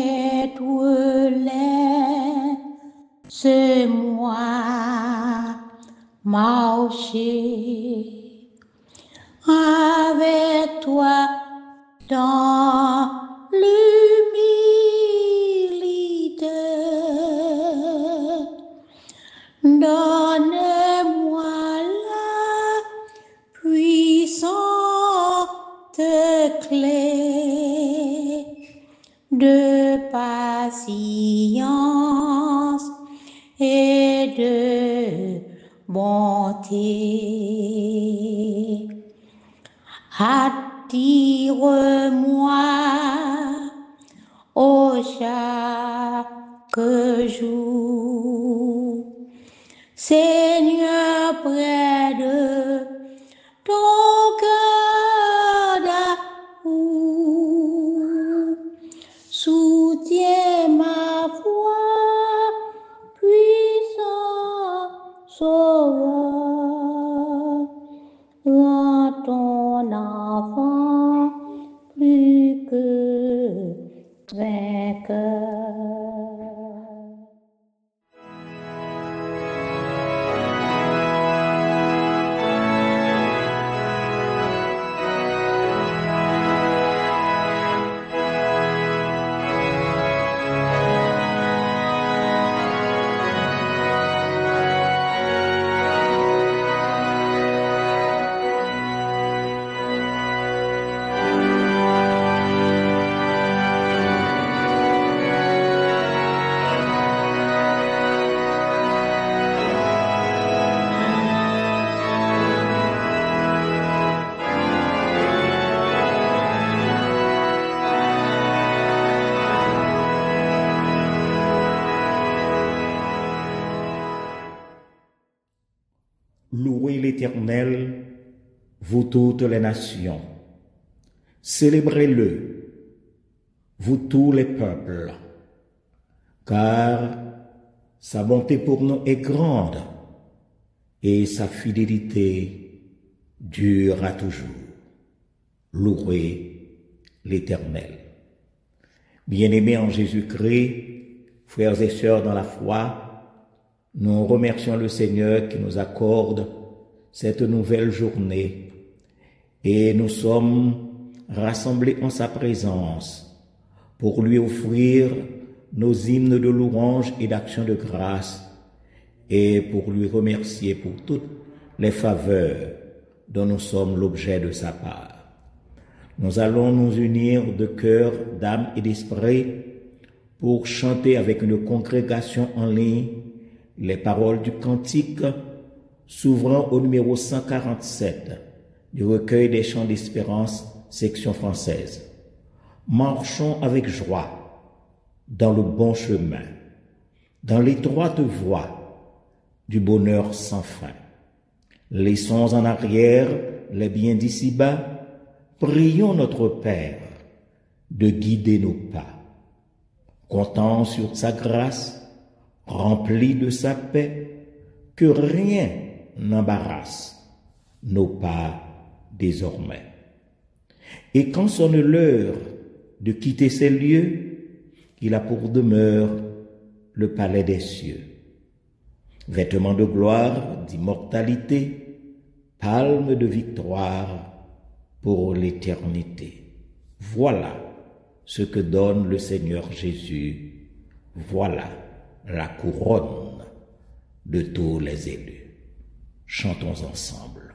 être laisse-moi marcher avec toi dans l'humilité. Donne-moi la puissante clé de patience et de bonté. Attire-moi au chaque jour, Seigneur, près de ton cœur d'amour. Soutiens ma foi, puissant Sauveur. Rends ton enfant plus que vainqueur. Louez l'Éternel, vous toutes les nations. Célébrez-le, vous tous les peuples, car sa bonté pour nous est grande et sa fidélité dure à toujours. Louez l'Éternel. Bien-aimés en Jésus-Christ, frères et sœurs dans la foi, nous remercions le Seigneur qui nous accorde cette nouvelle journée et nous sommes rassemblés en sa présence pour lui offrir nos hymnes de louange et d'action de grâce et pour lui remercier pour toutes les faveurs dont nous sommes l'objet de sa part. Nous allons nous unir de cœur, d'âme et d'esprit pour chanter avec une congrégation en ligne les paroles du cantique s'ouvrant au numéro 147 du recueil des chants d'espérance, section française. Marchons avec joie dans le bon chemin, dans l'étroite voie du bonheur sans fin. Laissons en arrière les biens d'ici-bas, prions notre Père de guider nos pas. Comptons sur sa grâce, rempli de sa paix, que rien n'embarrasse nos pas désormais. Et quand sonne l'heure de quitter ces lieux, il a pour demeure le palais des cieux. Vêtements de gloire, d'immortalité, palme de victoire pour l'éternité. Voilà ce que donne le Seigneur Jésus. Voilà la couronne de tous les élus. Chantons ensemble.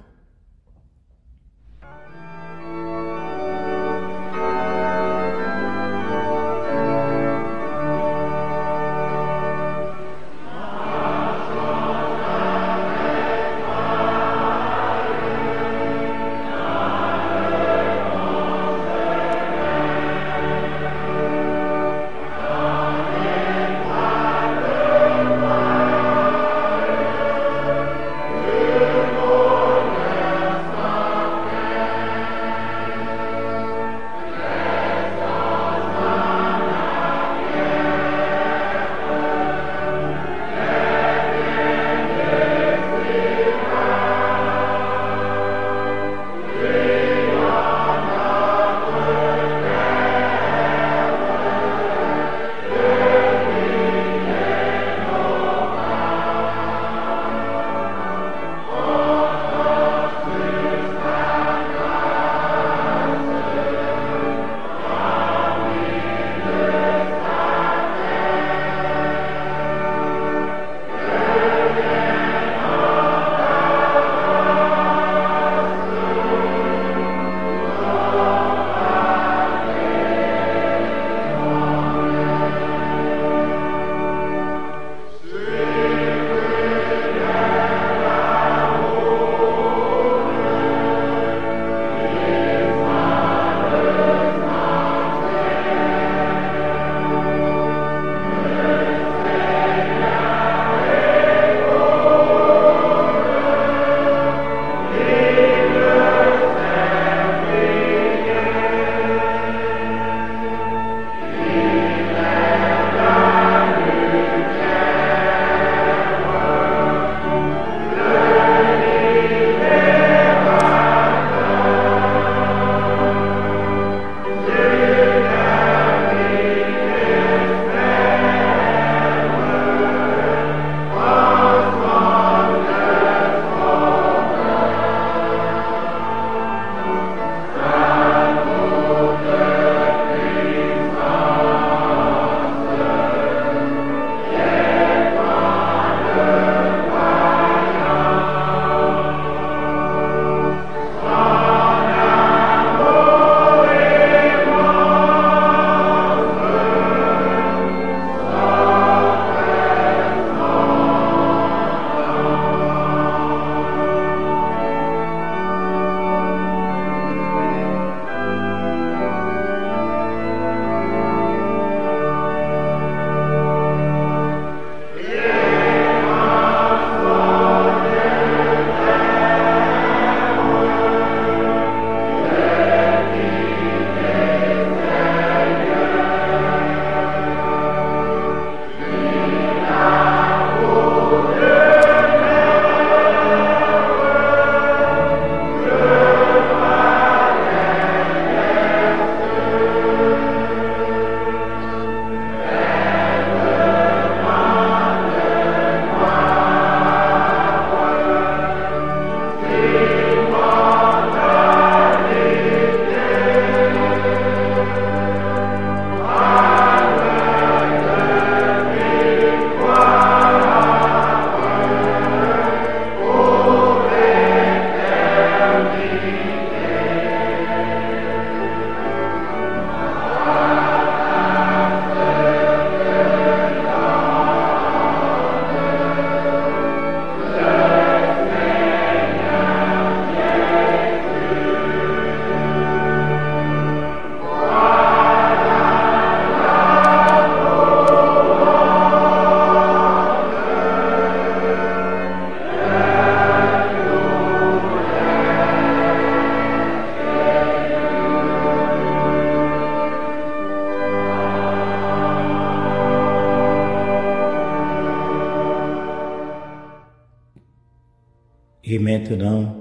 Et maintenant,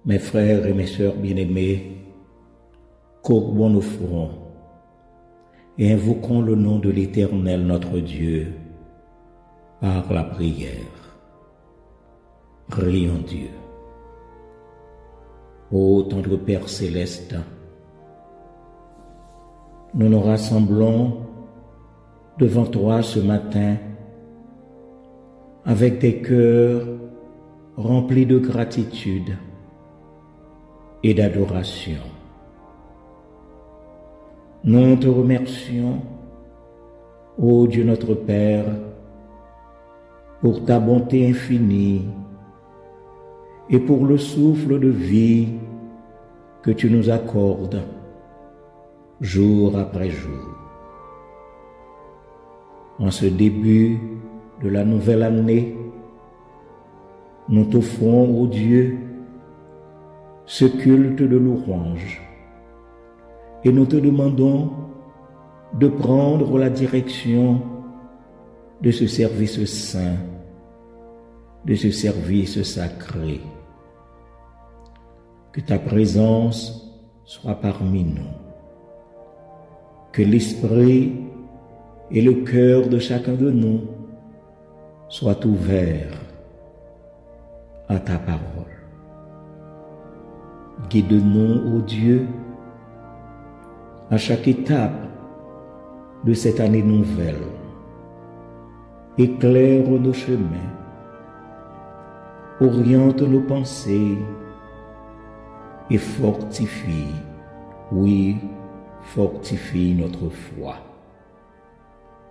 mes frères et mes sœurs bien-aimés, courbons nos fronts et invoquons le nom de l'Éternel notre Dieu par la prière. Prions Dieu. Ô tendre Père céleste, nous nous rassemblons devant toi ce matin avec des cœurs remplis de gratitude et d'adoration. Nous te remercions, ô Dieu notre Père, pour ta bonté infinie et pour le souffle de vie que tu nous accordes jour après jour. En ce début de la nouvelle année, nous t'offrons, ô Dieu, ce culte de louange et nous te demandons de prendre la direction de ce service saint, de ce service sacré. Que ta présence soit parmi nous. Que l'esprit et le cœur de chacun de nous soient ouverts à ta parole. Guide-nous, ô Dieu, à chaque étape de cette année nouvelle. Éclaire nos chemins, oriente nos pensées et fortifie, oui, fortifie notre foi,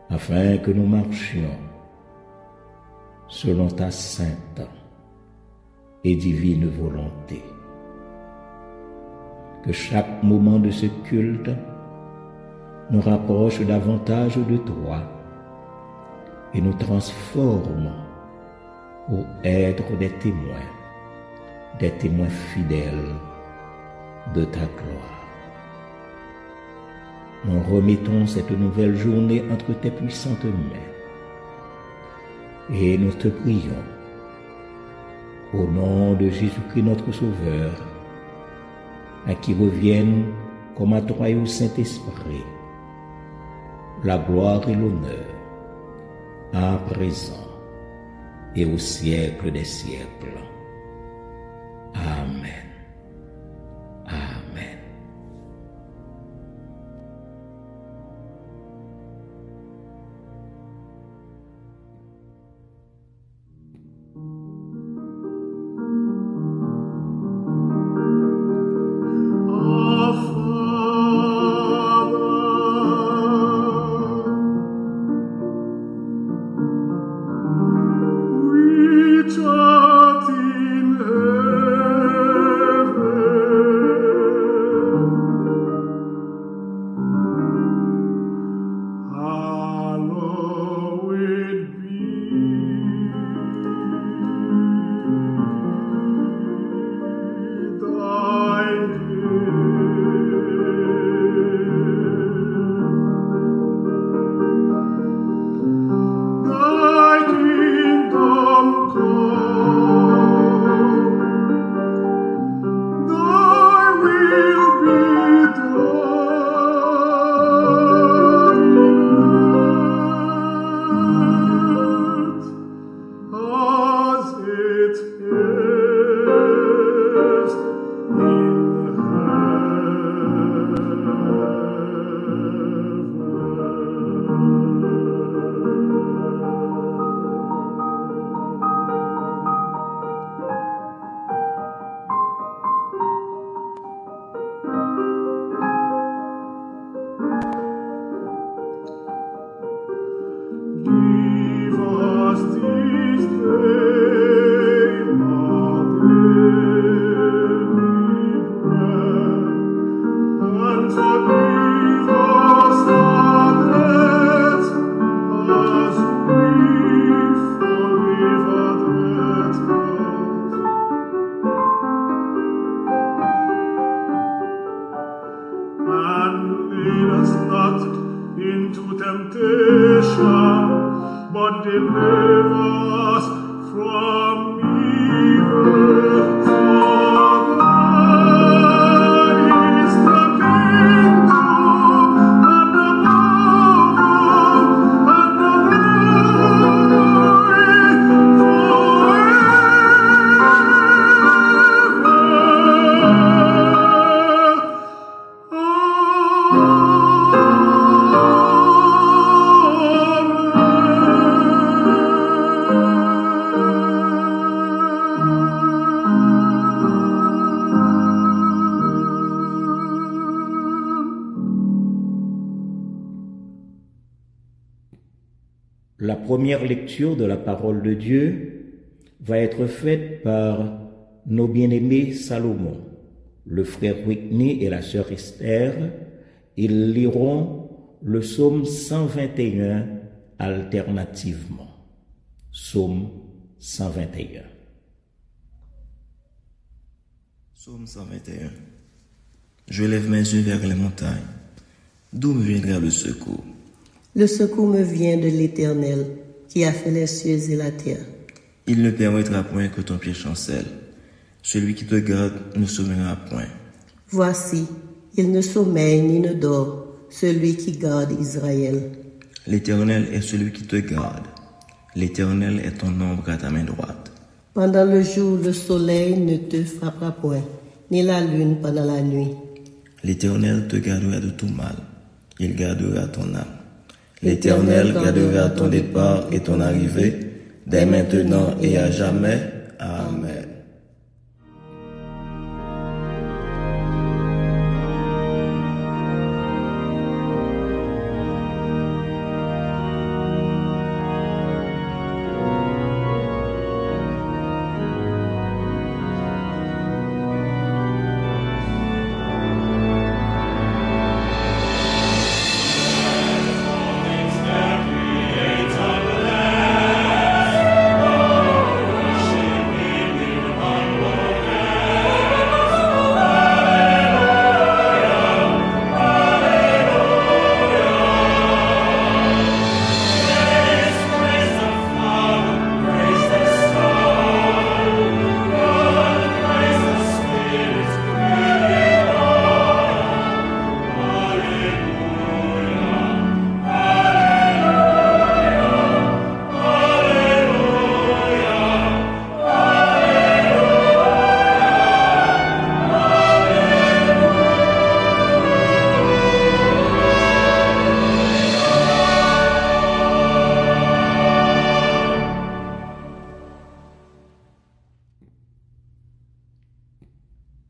afin que nous marchions selon ta sainte et divine volonté. Que chaque moment de ce culte nous rapproche davantage de toi et nous transforme pour être des témoins fidèles de ta gloire. Nous remettons cette nouvelle journée entre tes puissantes mains et nous te prions au nom de Jésus-Christ notre Sauveur, à qui reviennent comme à toi et au Saint-Esprit la gloire et l'honneur, à présent et au siècle des siècles. Amen. Amen. But deliver us from evil. La première lecture de la parole de Dieu va être faite par nos bien-aimés Salomon, le frère Whitney et la sœur Esther. Ils liront le psaume 121 alternativement. Psaume 121. Psaume 121. Je lève mes yeux vers les montagnes. D'où me viendra le secours? Le secours me vient de l'Éternel, qui a fait les cieux et la terre. Il ne permettra point que ton pied chancelle. Celui qui te garde ne sommeillera point. Voici, il ne sommeille ni ne dort, celui qui garde Israël. L'Éternel est celui qui te garde. L'Éternel est ton ombre à ta main droite. Pendant le jour, le soleil ne te frappera point, ni la lune pendant la nuit. L'Éternel te gardera de tout mal. Il gardera ton âme. L'Éternel gardera ton départ et ton arrivée, dès maintenant et à jamais. Amen.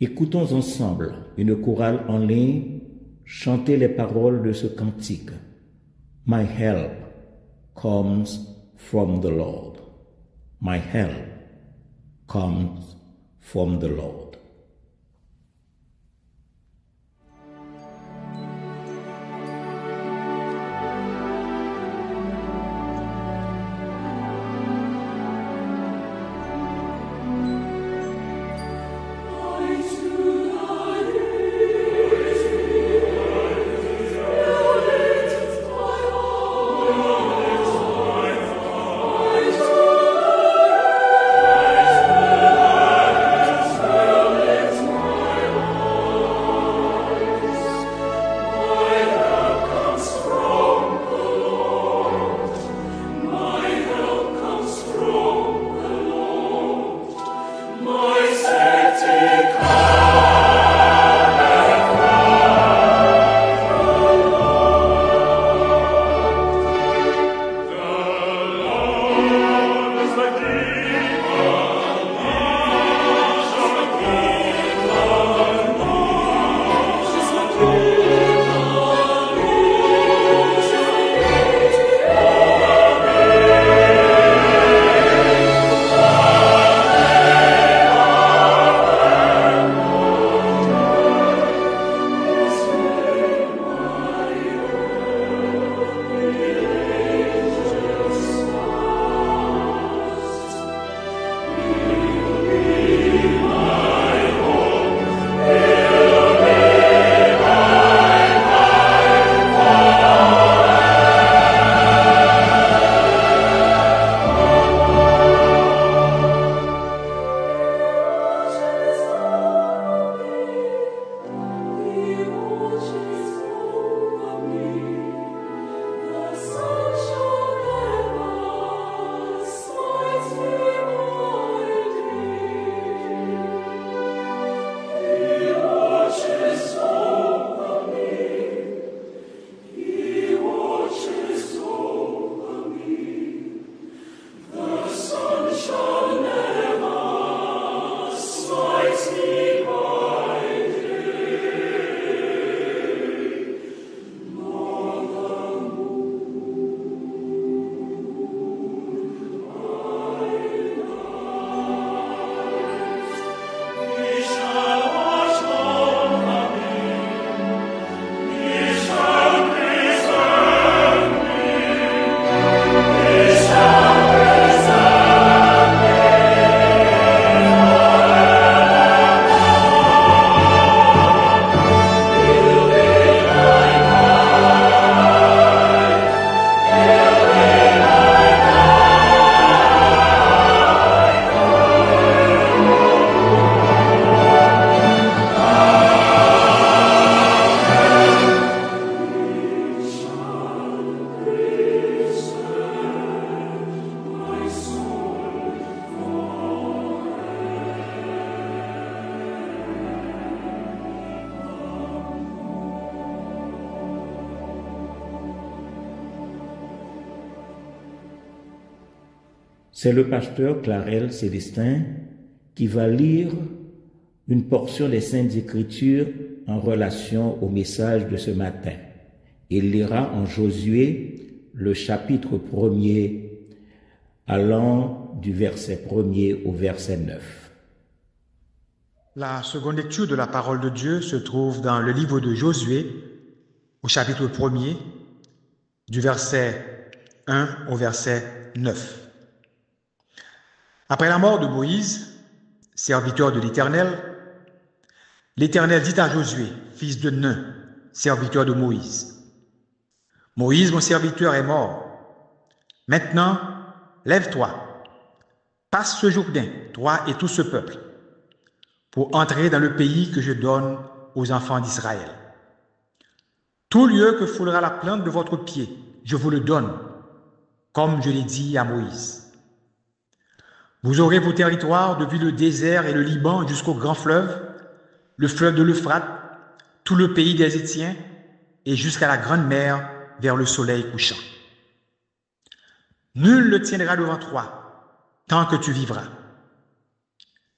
Écoutons ensemble une chorale en ligne chanter les paroles de ce cantique. My help comes from the Lord. My help comes from the Lord. Oh C'est le pasteur Clarel Célestin qui va lire une portion des Saintes Écritures en relation au message de ce matin. Il lira en Josué le chapitre 1er allant du verset 1er au verset 9. La seconde lecture de la parole de Dieu se trouve dans le livre de Josué au chapitre 1er du verset 1 au verset 9. Après la mort de Moïse, serviteur de l'Éternel, l'Éternel dit à Josué, fils de Nun, serviteur de Moïse, « Moïse, mon serviteur, est mort. Maintenant, lève-toi, passe ce Jourdain, toi et tout ce peuple, pour entrer dans le pays que je donne aux enfants d'Israël. Tout lieu que foulera la plante de votre pied, je vous le donne, comme je l'ai dit à Moïse. Vous aurez vos territoires depuis le désert et le Liban jusqu'au grand fleuve, le fleuve de l'Euphrate, tout le pays des Hétiens et jusqu'à la grande mer vers le soleil couchant. Nul ne tiendra devant toi tant que tu vivras.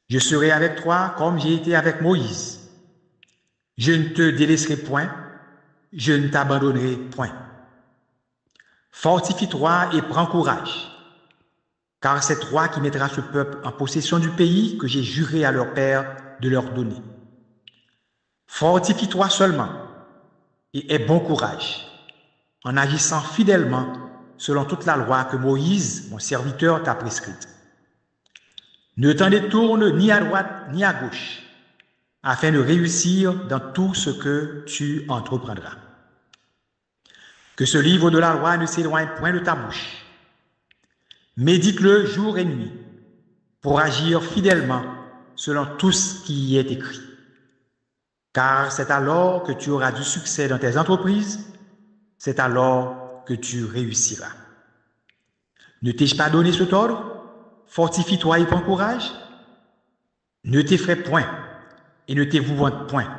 Je serai avec toi comme j'ai été avec Moïse. Je ne te délaisserai point, je ne t'abandonnerai point. Fortifie-toi et prends courage, car c'est toi qui mettras ce peuple en possession du pays que j'ai juré à leur père de leur donner. Fortifie-toi seulement et aie bon courage, en agissant fidèlement selon toute la loi que Moïse, mon serviteur, t'a prescrite. Ne t'en détourne ni à droite ni à gauche, afin de réussir dans tout ce que tu entreprendras. Que ce livre de la loi ne s'éloigne point de ta bouche. Médite-le jour et nuit, pour agir fidèlement selon tout ce qui y est écrit. Car c'est alors que tu auras du succès dans tes entreprises, c'est alors que tu réussiras. Ne t'ai-je pas donné cet ordre? Fortifie-toi et prends courage. Ne t'effraie point et ne t'épouvante point,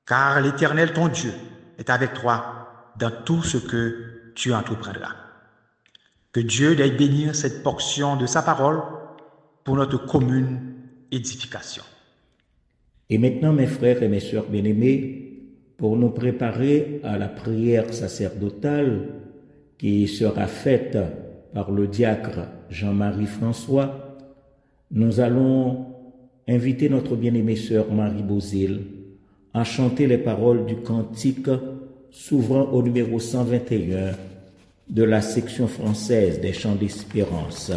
car l'Éternel ton Dieu est avec toi dans tout ce que tu entreprendras. Que Dieu veuille bénir cette portion de sa parole pour notre commune édification. Et maintenant, mes frères et mes sœurs bien-aimés, pour nous préparer à la prière sacerdotale qui sera faite par le diacre Jean-Marie François, nous allons inviter notre bien-aimée sœur Marie Bozil à chanter les paroles du cantique s'ouvrant au numéro 121 de la section française des chants d'espérance.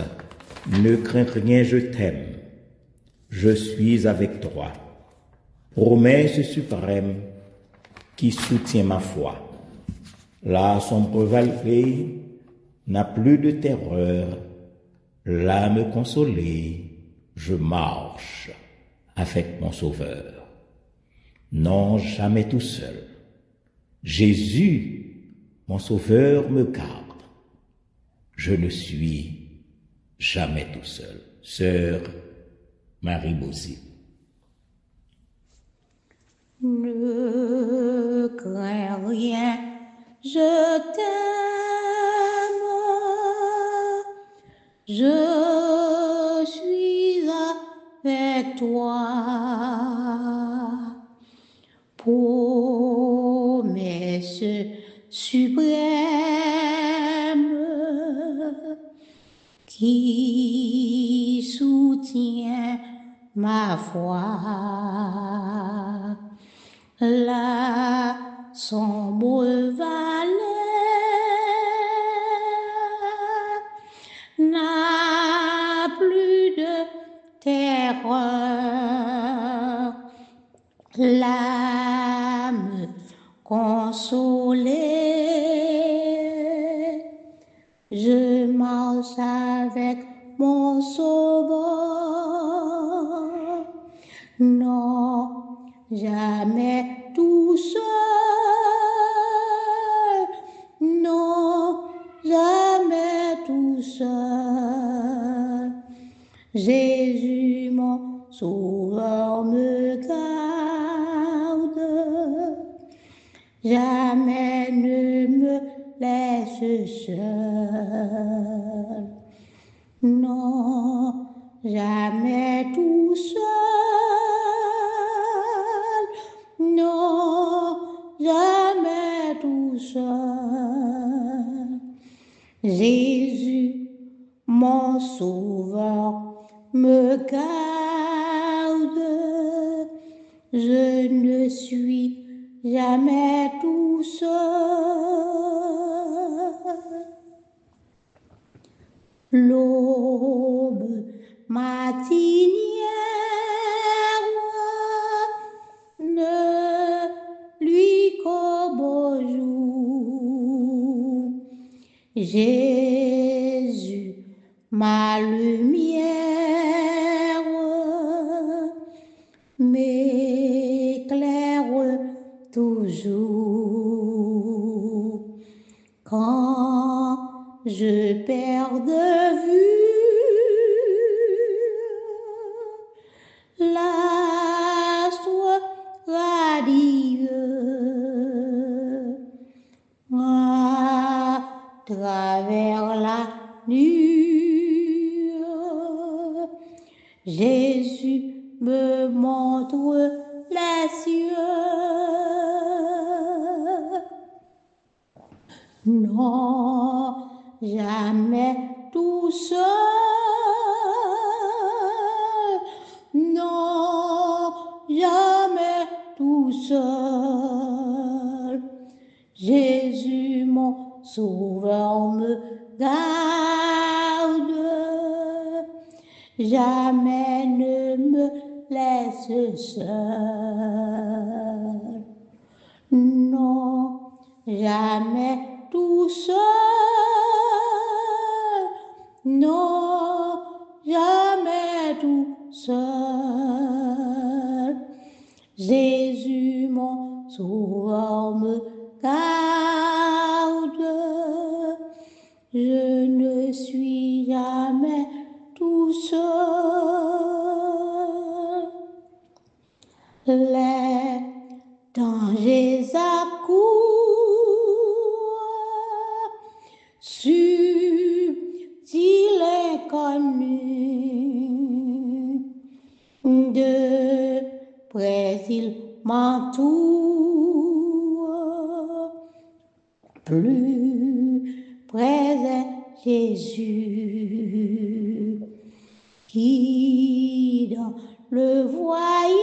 Ne crains rien, je t'aime, je suis avec toi. Promesse suprême qui soutient ma foi. La sombre vallée n'a plus de terreur, l'âme consolée, je marche avec mon Sauveur. Non, jamais tout seul. Jésus, mon Sauveur, me garde. Je ne suis jamais tout seul. Sœur Marie Bozil. Ne crains rien, je t'aime, je suis avec toi. Promesse suprême qui soutient ma foi. La sombre vallée n'a plus de terreur, l'âme consolée, je marche avec mon Sauveur. Non, jamais tout seul, non, jamais tout seul. Jésus, mon Sauveur, me garde, jamais ne me laisse seul. non, jamais tout seul, non, jamais tout seul. Jésus, mon sauveur, me garde, je ne suis jamais tout seul. L'aube matinière ne lui qu'au beau jour. Jésus, ma lumière, m'éclaire toujours. Quand je perds de vue l'astre radieux à travers la nuit, Jésus me montre les cieux. Non, jamais tout seul, non, jamais tout seul. Jésus, mon sauveur, me garde, jamais ne me laisse seul. Non, jamais tout seul, non, jamais tout seul. Jésus, mon sauveur, me garde, je ne suis jamais tout seul. Les dangers accourent, subtil inconnu, de près il m'entoure, plus près est Jésus, qui dans le voyage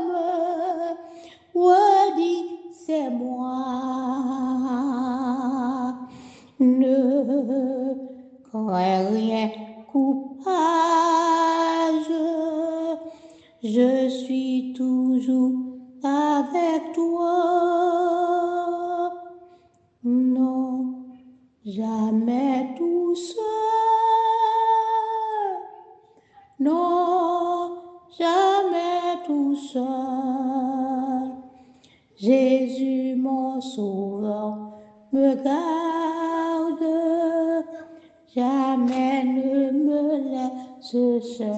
me redit, c'est moi. Ne crois rien coupage, je suis toujours avec toi. Non, jamais tout seul, non, jamais tout seul. Jésus, mon sauveur, me garde, jamais ne me laisse seul.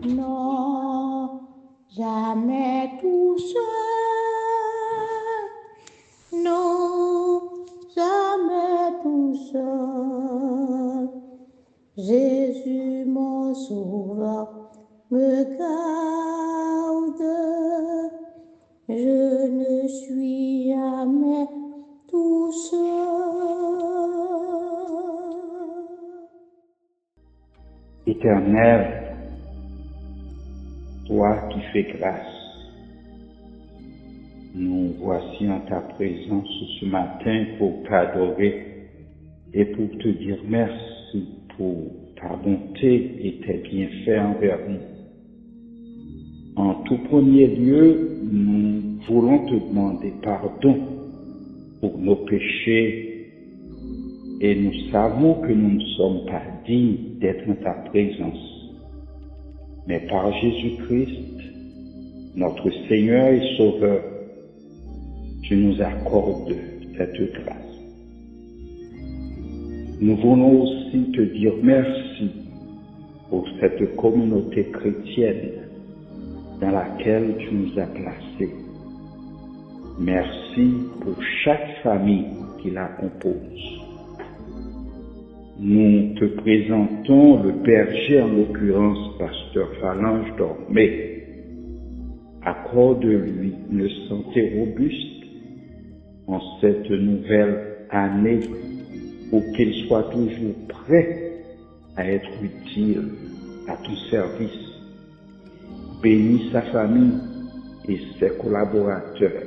Non, jamais tout seul, non, jamais tout seul. Jésus, mon sauveur, me garde, je ne suis jamais tout seul. Éternel, toi qui fais grâce, nous voici en ta présence ce matin pour t'adorer et pour te dire merci pour ta bonté et tes bienfaits envers nous. En tout premier lieu, nous voulons te demander pardon pour nos péchés et nous savons que nous ne sommes pas dignes d'être en ta présence. Mais par Jésus-Christ, notre Seigneur et Sauveur, tu nous accordes cette grâce. Nous voulons aussi te dire merci pour cette communauté chrétienne dans laquelle tu nous as placés. Merci pour chaque famille qui la compose. Nous te présentons le berger, en l'occurrence Pasteur Phalange Dormé. Accorde-lui une santé robuste en cette nouvelle année pour qu'il soit toujours prêt à être utile à ton service. Bénis sa famille et ses collaborateurs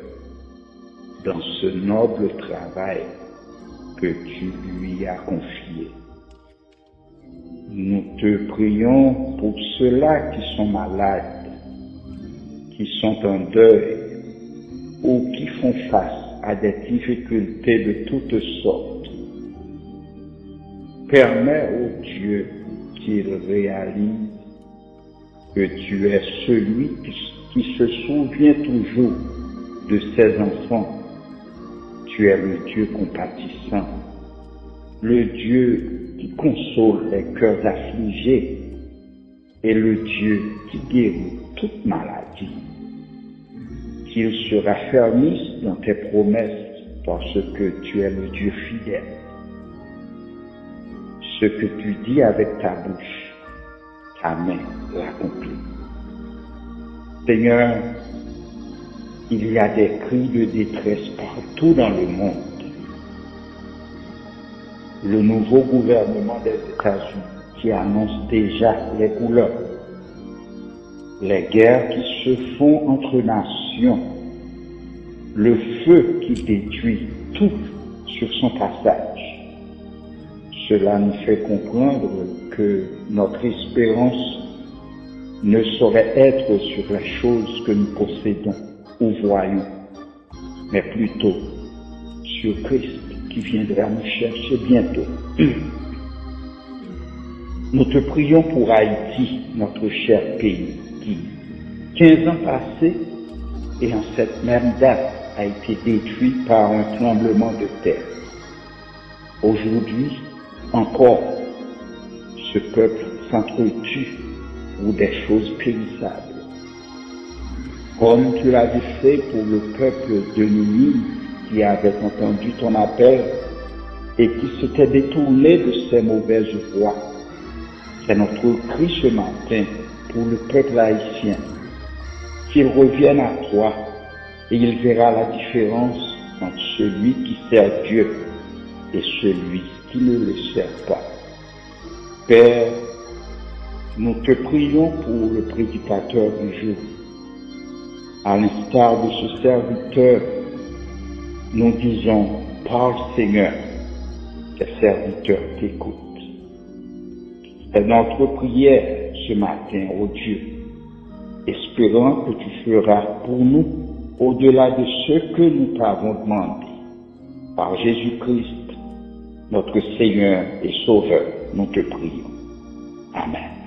dans ce noble travail que tu lui as confié. Nous te prions pour ceux-là qui sont malades, qui sont en deuil ou qui font face à des difficultés de toutes sortes. Permets, ô Dieu, qu'ils réalisent que tu es celui qui se souvient toujours de ses enfants. Tu es le Dieu compatissant, le Dieu qui console les cœurs affligés et le Dieu qui guérit toute maladie. Qu'ils se raffermissent dans tes promesses parce que tu es le Dieu fidèle. Ce que tu dis avec ta bouche, ta main l'accomplit. Seigneur, il y a des cris de détresse partout dans le monde. Le nouveau gouvernement des États-Unis qui annonce déjà les couleurs. Les guerres qui se font entre nations. Le feu qui détruit tout sur son passage. Cela nous fait comprendre que notre espérance ne saurait être sur les choses que nous possédons ou voyons, mais plutôt sur Christ qui viendra nous chercher bientôt. Nous te prions pour Haïti, notre cher pays, qui, 15 ans passés, et en cette même date, a été détruit par un tremblement de terre. Aujourd'hui, encore, ce peuple s'entretue pour des choses périssables. Comme tu l'avais fait pour le peuple de Ninive qui avait entendu ton appel et qui s'était détourné de ses mauvaises voies. C'est notre cri ce matin pour le peuple haïtien, qu'il revienne à toi et il verra la différence entre celui qui sert Dieu et celui qui ne le sert pas. Père, nous te prions pour le prédicateur du jour. À l'instar de ce serviteur, nous disons, parle Seigneur, tes serviteurs t'écoutent. C'est notre prière ce matin, ô Dieu, espérant que tu feras pour nous au-delà de ce que nous t'avons demandé. Par Jésus-Christ, notre Seigneur et Sauveur, nous te prions. Amen.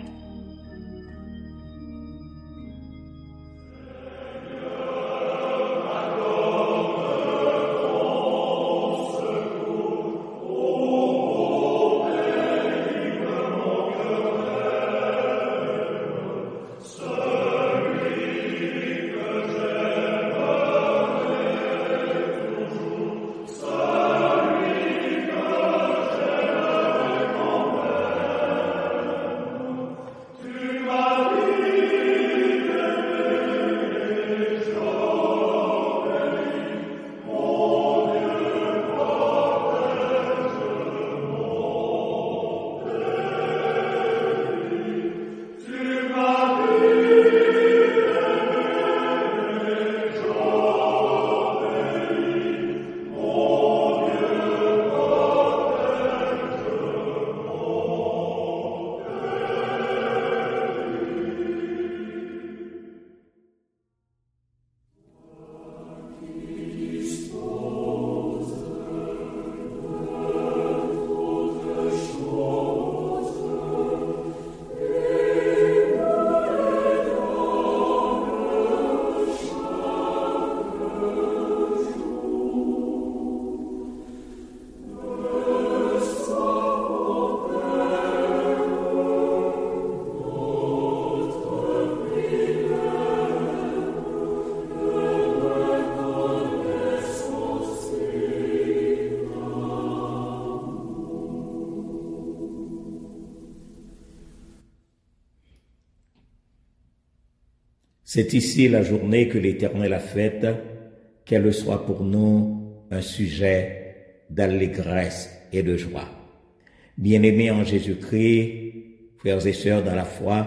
C'est ici la journée que l'Éternel a faite, qu'elle soit pour nous un sujet d'allégresse et de joie. Bien-aimés en Jésus-Christ, frères et sœurs dans la foi,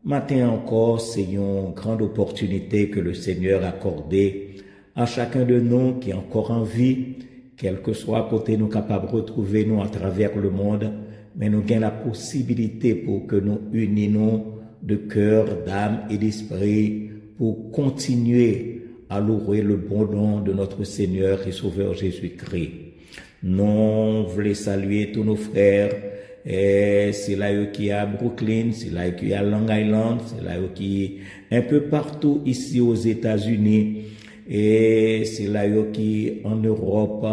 matin encore, c'est une grande opportunité que le Seigneur a accordée à chacun de nous qui est encore en vie, quel que soit côté nous capables de retrouver nous à travers le monde, mais nous avons la possibilité pour que nous unissions de cœur, d'âme et d'esprit pour continuer à louer le bon nom de notre Seigneur et Sauveur Jésus-Christ. Nous voulons saluer tous nos frères, et c'est là qui est à Brooklyn, c'est là qui est à Long Island, c'est là qui est un peu partout ici aux États-Unis, et c'est là qui est en Europe,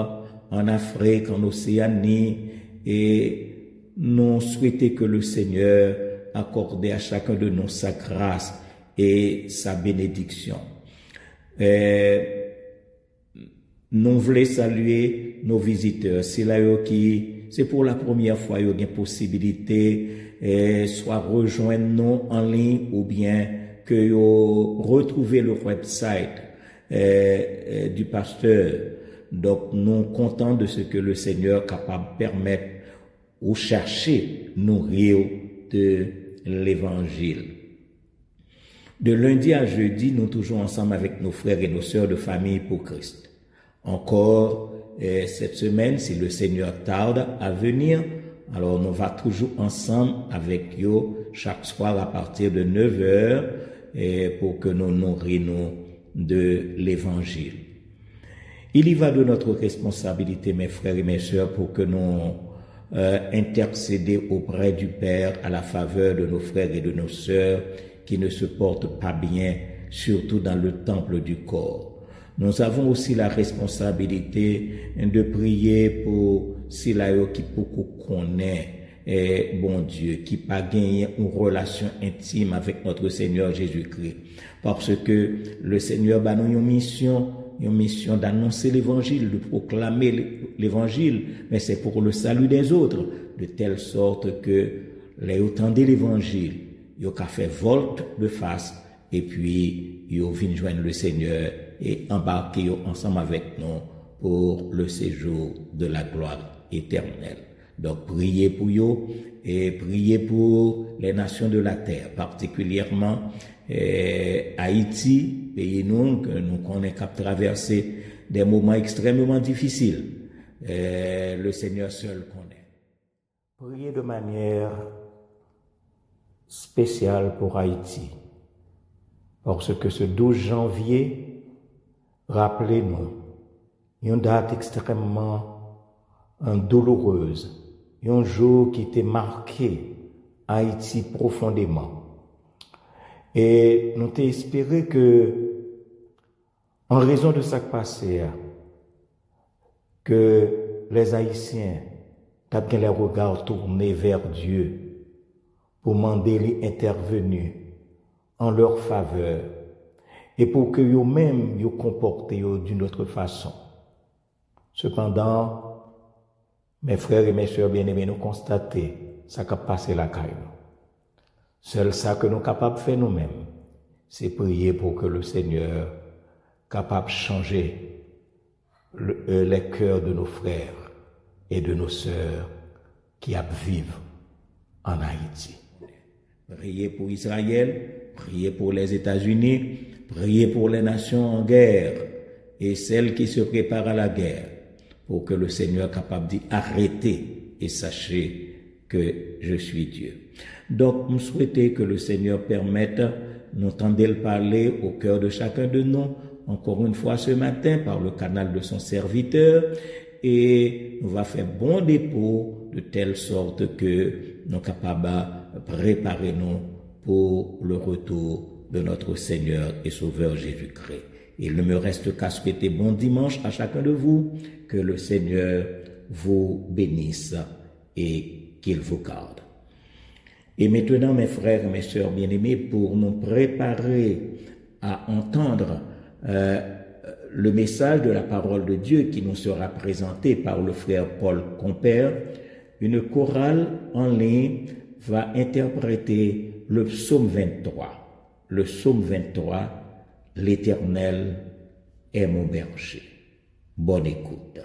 en Afrique, en Océanie, et nous souhaitons que le Seigneur accorde à chacun de nous sa grâce et sa bénédiction. Nous voulons saluer nos visiteurs. C'est là c'est pour la première fois qu'il y a une possibilité soit rejoindre nous en ligne ou bien que vous retrouvez le website du pasteur. Donc nous sommes contents de ce que le Seigneur est capable de permettre ou chercher nourrir de l'évangile. De lundi à jeudi, nous toujours ensemble avec nos frères et nos sœurs de famille pour Christ. Encore cette semaine, si le Seigneur tarde à venir, alors nous va toujours ensemble avec vous chaque soir à partir de 9h pour que nous nourrissions de l'évangile. Il y va de notre responsabilité, mes frères et mes sœurs, pour que nous intercéder auprès du Père à la faveur de nos frères et de nos sœurs qui ne se portent pas bien, surtout dans le temple du corps. Nous avons aussi la responsabilité de prier pour Silayo qui beaucoup connaît bon Dieu, qui pas gagné une relation intime avec notre Seigneur Jésus-Christ. Parce que le Seigneur a nous une mission d'annoncer l'évangile, de proclamer l'évangile, mais c'est pour le salut des autres, de telle sorte que les entendez l'évangile, ils ont fait volte de face, et puis ils viennent joindre le Seigneur et embarquer ensemble avec nous pour le séjour de la gloire éternelle. Donc priez pour eux et priez pour les nations de la terre, particulièrement Haïti, pays nous que nous connaissons qu'à traverser des moments extrêmement difficiles. Le Seigneur seul connaît. Priez de manière spéciale pour Haïti, parce que ce 12 janvier, rappelez-nous, une date extrêmement douloureuse, un jour qui était marqué Haïti profondément. Et nous t'ai espéré que, en raison de ce qui passé, que les Haïtiens aient les regards tournés vers Dieu pour demander les intervenus en leur faveur et pour que eux-mêmes se comportent d'une autre façon. Cependant, mes frères et mes sœurs bien-aimés, nous constatons ce qui a passé la caille. Seul ça que nous sommes capables de faire nous-mêmes, c'est prier pour que le Seigneur capable de changer les cœurs de nos frères et de nos sœurs qui vivent en Haïti. Priez pour Israël, priez pour les États-Unis, priez pour les nations en guerre et celles qui se préparent à la guerre, pour que le Seigneur soit capable d'arrêter et sachez que je suis Dieu. Donc, nous souhaitons que le Seigneur permette d'entendre le parler au cœur de chacun de nous, encore une fois ce matin, par le canal de son serviteur, et nous va faire bon dépôt de telle sorte que nous sommes capables de préparer nous pour le retour de notre Seigneur et Sauveur Jésus-Christ. Il ne me reste qu'à souhaiter bon dimanche à chacun de vous, que le Seigneur vous bénisse et qu'il vous garde. Et maintenant, mes frères et mes sœurs bien-aimés, pour nous préparer à entendre le message de la parole de Dieu qui nous sera présenté par le frère Paul Compère, une chorale en ligne va interpréter le psaume 23. le psaume 23, l'Éternel est mon berger. Bonne écoute.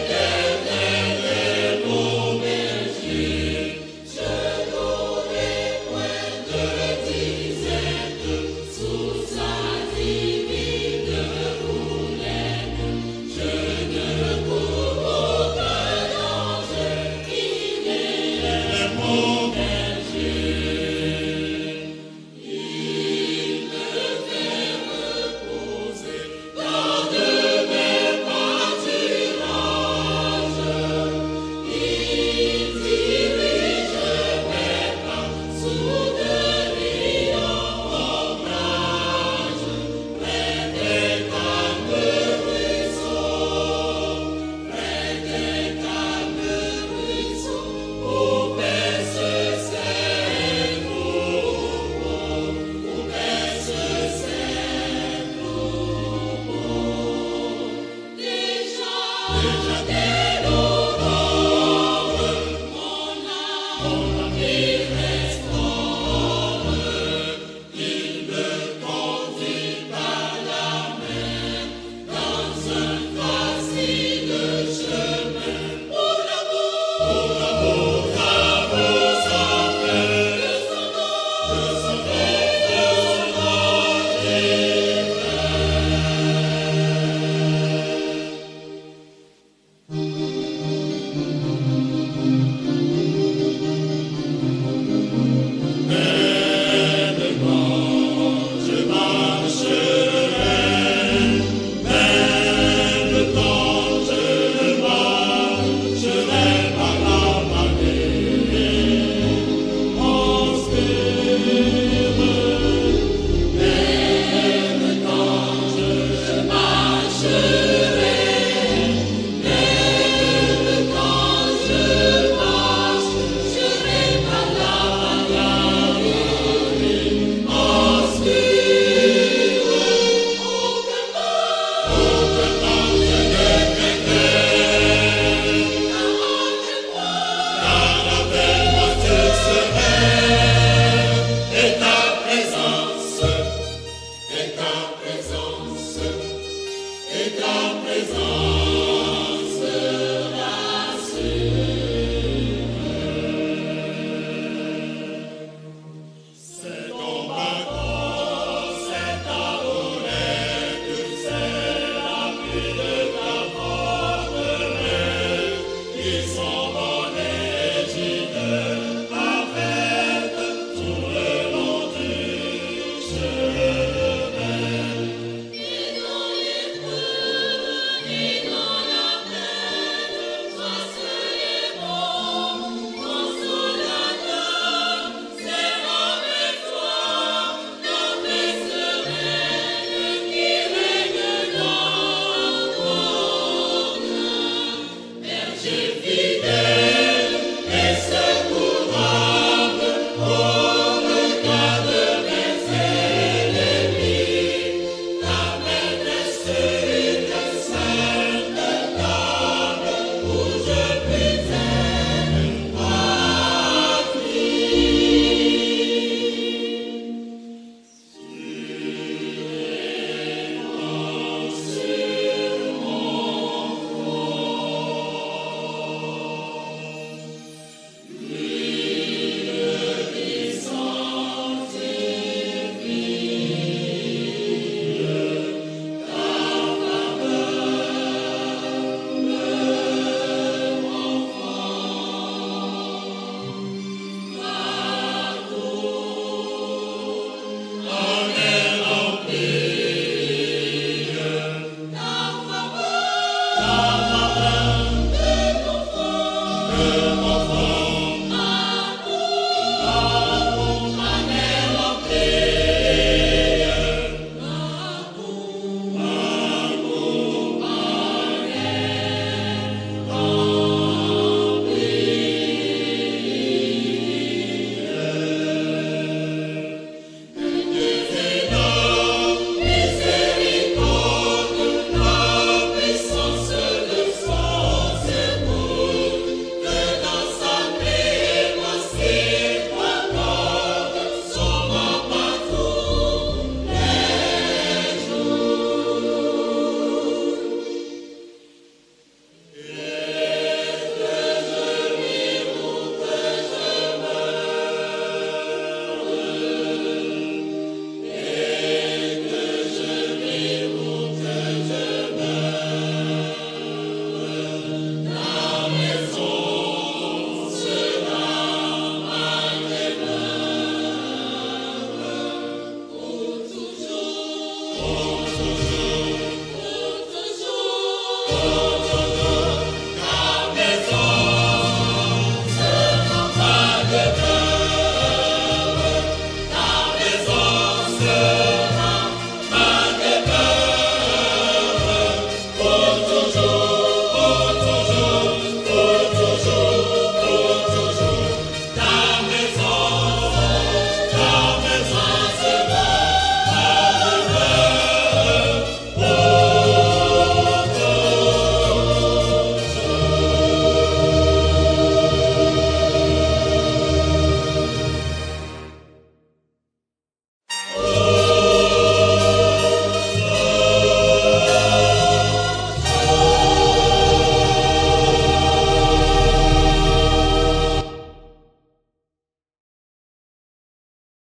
L'éternel est mon berger,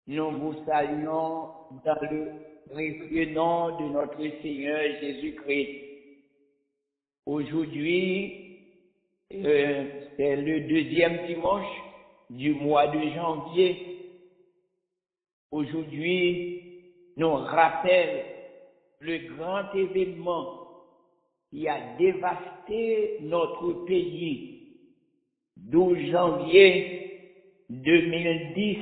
nous vous saluons dans le précieux nom de notre Seigneur Jésus-Christ. Aujourd'hui, c'est le deuxième dimanche du mois de janvier. Aujourd'hui, nous rappelle le grand événement qui a dévasté notre pays. 12 janvier 2010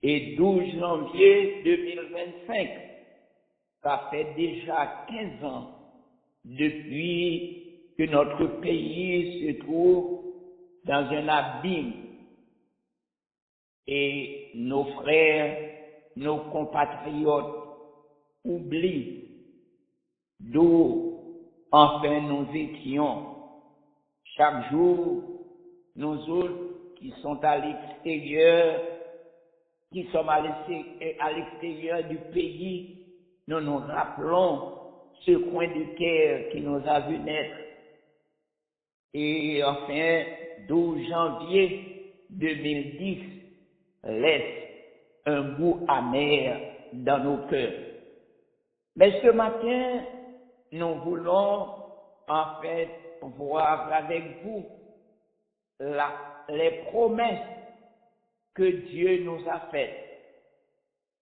et 12 janvier 2025. Ça fait déjà 15 ans depuis que notre pays se trouve dans un abîme. Et nos frères, nos compatriotes oublient d'où enfin nous étions. Chaque jour, nous autres qui sont à l'extérieur, qui sommes à l'extérieur du pays, nous nous rappelons ce coin de terre qui nous a vu naître. Et enfin, 12 janvier 2010 laisse un goût amer dans nos cœurs. Mais ce matin, nous voulons en fait voir avec vous les promesses que Dieu nous a faites.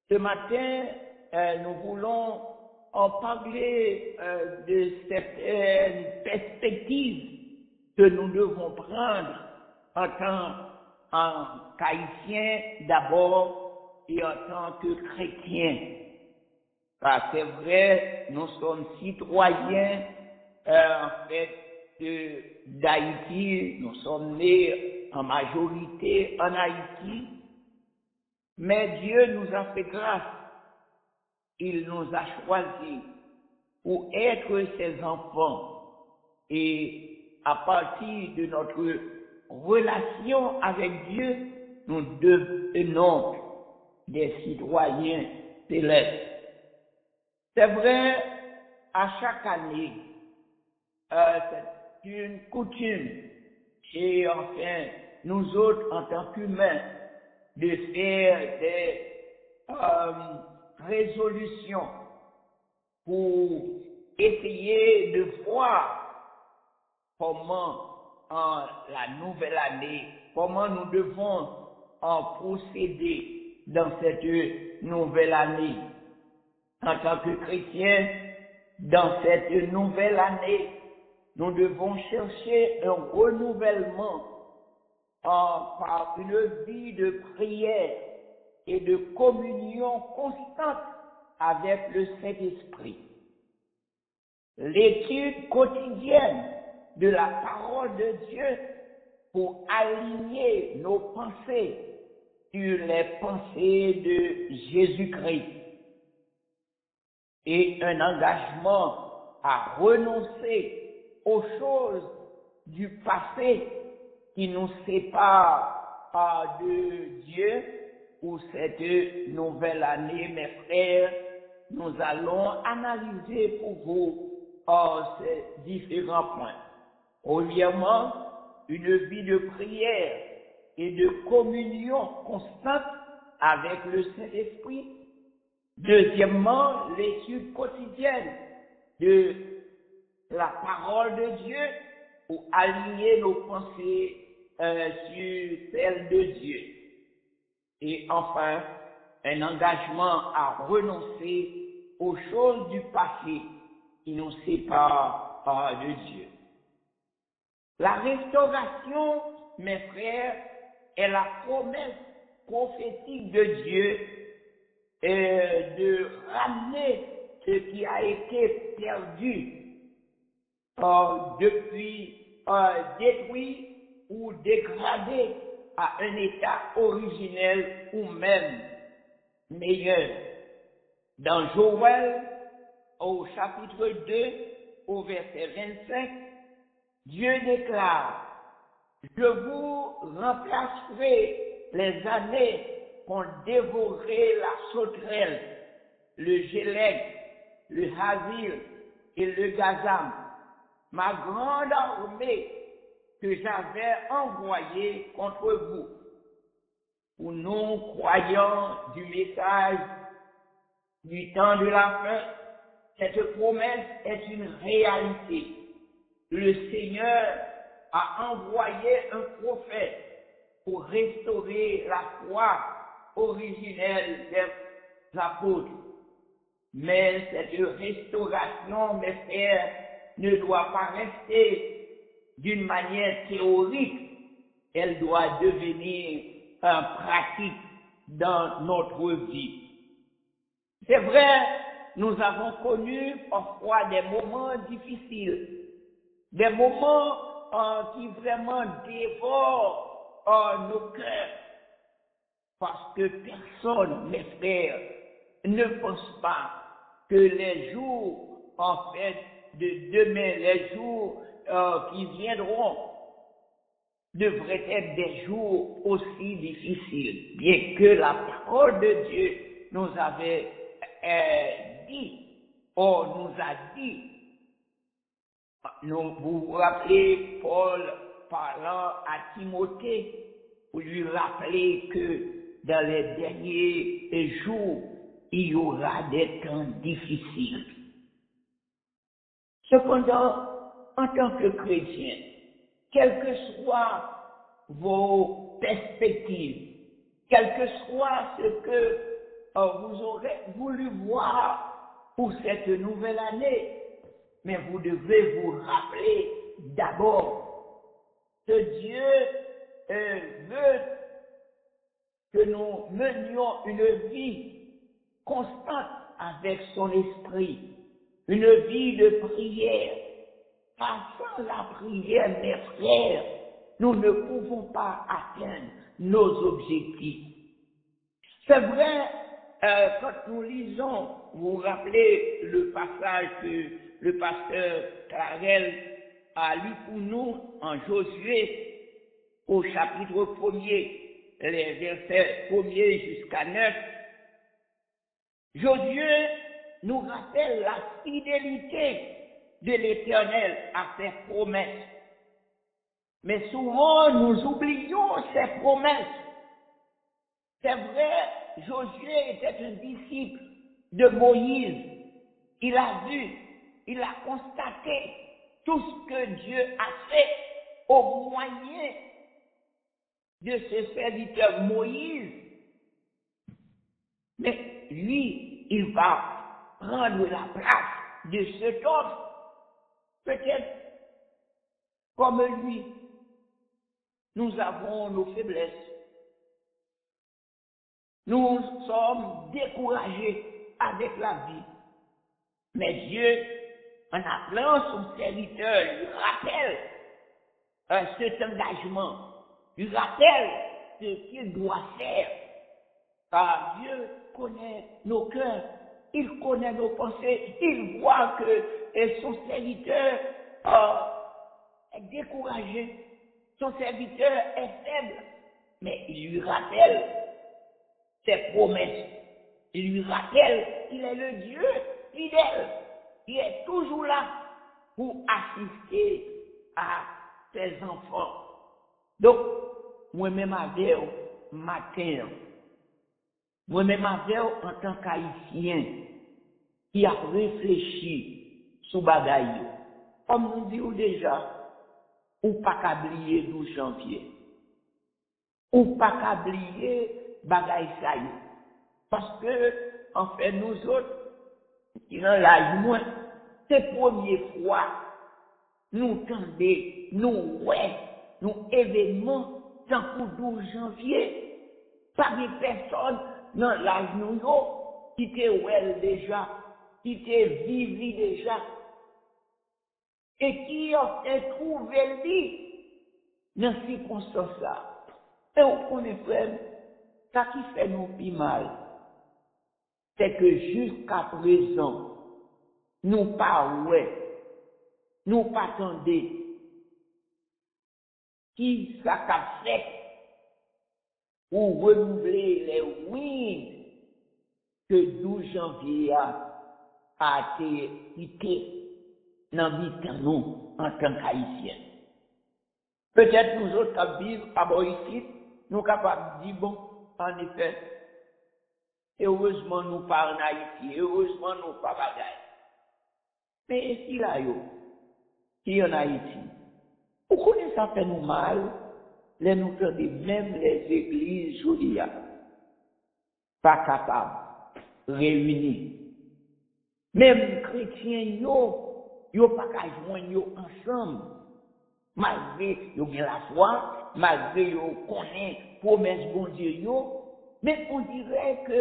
Ce matin, nous voulons en parler de certaines perspectives que nous devons prendre en tant qu'Haïtiens d'abord et en tant que chrétiens. C'est vrai, nous sommes citoyens en fait d'Haïti, nous sommes nés en majorité en Haïti, mais Dieu nous a fait grâce. Il nous a choisis pour être ses enfants. Et à partir de notre relation avec Dieu, nous devenons des citoyens célestes. C'est vrai, à chaque année, c'est une coutume, et enfin, nous autres, en tant qu'humains, de faire des résolutions pour essayer de voir comment en la nouvelle année, comment nous devons en procéder dans cette nouvelle année. En tant que chrétiens, dans cette nouvelle année, nous devons chercher un renouvellement par une vie de prière et de communion constante avec le Saint-Esprit. L'étude quotidienne de la parole de Dieu pour aligner nos pensées sur les pensées de Jésus-Christ. Et un engagement à renoncer aux choses du passé qui nous séparent de Dieu. Pour cette nouvelle année, mes frères, nous allons analyser pour vous ces différents points. Premièrement, une vie de prière et de communion constante avec le Saint-Esprit. Deuxièmement, l'étude quotidienne de la parole de Dieu pour aligner nos pensées sur celles de Dieu. Et enfin, un engagement à renoncer aux choses du passé qui nous séparent de Dieu. La restauration, mes frères, est la promesse prophétique de Dieu de ramener ce qui a été perdu depuis détruit ou dégradé à un état originel ou même meilleur. Dans Joël, au chapitre 2, au verset 25, Dieu déclare: je vous remplacerai les années qu'ont dévoré la sauterelle, le gélègue, le hasil et le gazam, ma grande armée que j'avais envoyée contre vous. pour nous croyants du message du temps de la fin, cette promesse est une réalité. Le Seigneur a envoyé un prophète pour restaurer la foi originelle des apôtres. Mais cette restauration, mes frères, ne doit pas rester d'une manière théorique. Elle doit devenir pratique dans notre vie. C'est vrai, nous avons connu parfois des moments difficiles, des moments qui vraiment dévorent nos cœurs, parce que personne, mes frères, ne pense pas que les jours, en fait, de demain, les jours qui viendront, devraient être des jours aussi difficiles, bien que la parole de Dieu nous avait dit, nous a dit. Vous vous rappelez Paul parlant à Timothée pour lui rappeler que dans les derniers jours, il y aura des temps difficiles. Cependant, en tant que chrétien, quelles que soient vos perspectives, quel que soit ce que vous aurez voulu voir pour cette nouvelle année, mais vous devez vous rappeler d'abord que Dieu veut que nous menions une vie constante avec son esprit, une vie de prière. Car sans la prière, mes frères, nous ne pouvons pas atteindre nos objectifs. C'est vrai, quand nous lisons, vous vous rappelez le passage que le pasteur Clarel a lu pour nous en Josué, au chapitre 1er, les versets 1er jusqu'à 9. Josué nous rappelle la fidélité de l'Éternel à ses promesses. Mais souvent, nous oublions ces promesses. C'est vrai, Josué était un disciple de Moïse. Il a vu, il a constaté tout ce que Dieu a fait au moyen de ce serviteur Moïse. Mais lui, il va prendre la place de cet homme. Peut-être comme lui, nous avons nos faiblesses. Nous sommes découragés avec la vie. Mais Dieu, en appelant son serviteur, lui rappelle cet engagement, lui rappelle ce qu'il doit faire. Car Dieu connaît nos cœurs, il connaît nos pensées, il voit que son serviteur est découragé, son serviteur est faible, mais il lui rappelle ses promesses. Il lui rappelle qu'il est le Dieu fidèle, qui est toujours là pour assister à ses enfants. Donc, moi-même avec matin, moi-même avec en tant qu'haïtien, qui a réfléchi sous bagaille, comme nous disons déjà, ou pas qu'oublier 12 janvier, ou pas qu'oublier bagaille ça yo. Parce que, en fait, nous autres, qui dans l'âge moins, c'est première fois, nous tendez, nous ouais, nous événements, tant pour 12 janvier, pas de personne dans l'âge nous yo, qui te well déjà, qui te vivi déjà, et qui ont trouvé lui dans ces circonstances-là. Et vous connaissez, frère, ça qui fait nous plus mal, c'est que jusqu'à présent, nous pas ouais, nous pas attendez qui ça qu'a fait pour renouveler les wins que 12 janvier a été quitté dans le nous en tant qu'haïtiens. Peut-être nous autres qui vivons à ici, nous sommes capables de dire, bon, En effet, heureusement nous pas en Haïti, heureusement nous pas bagaille. Mais si là yo, qui en Haïti, vous connaissez ça fait nous mal, les nous tendez même les églises Julia, pas capables, réunis. Même chrétiens yo pas qu'à joindre yo ensemble. Malgré yo bien la foi, malgré yo connaît promesse bon Dieu yo, mais on dirait que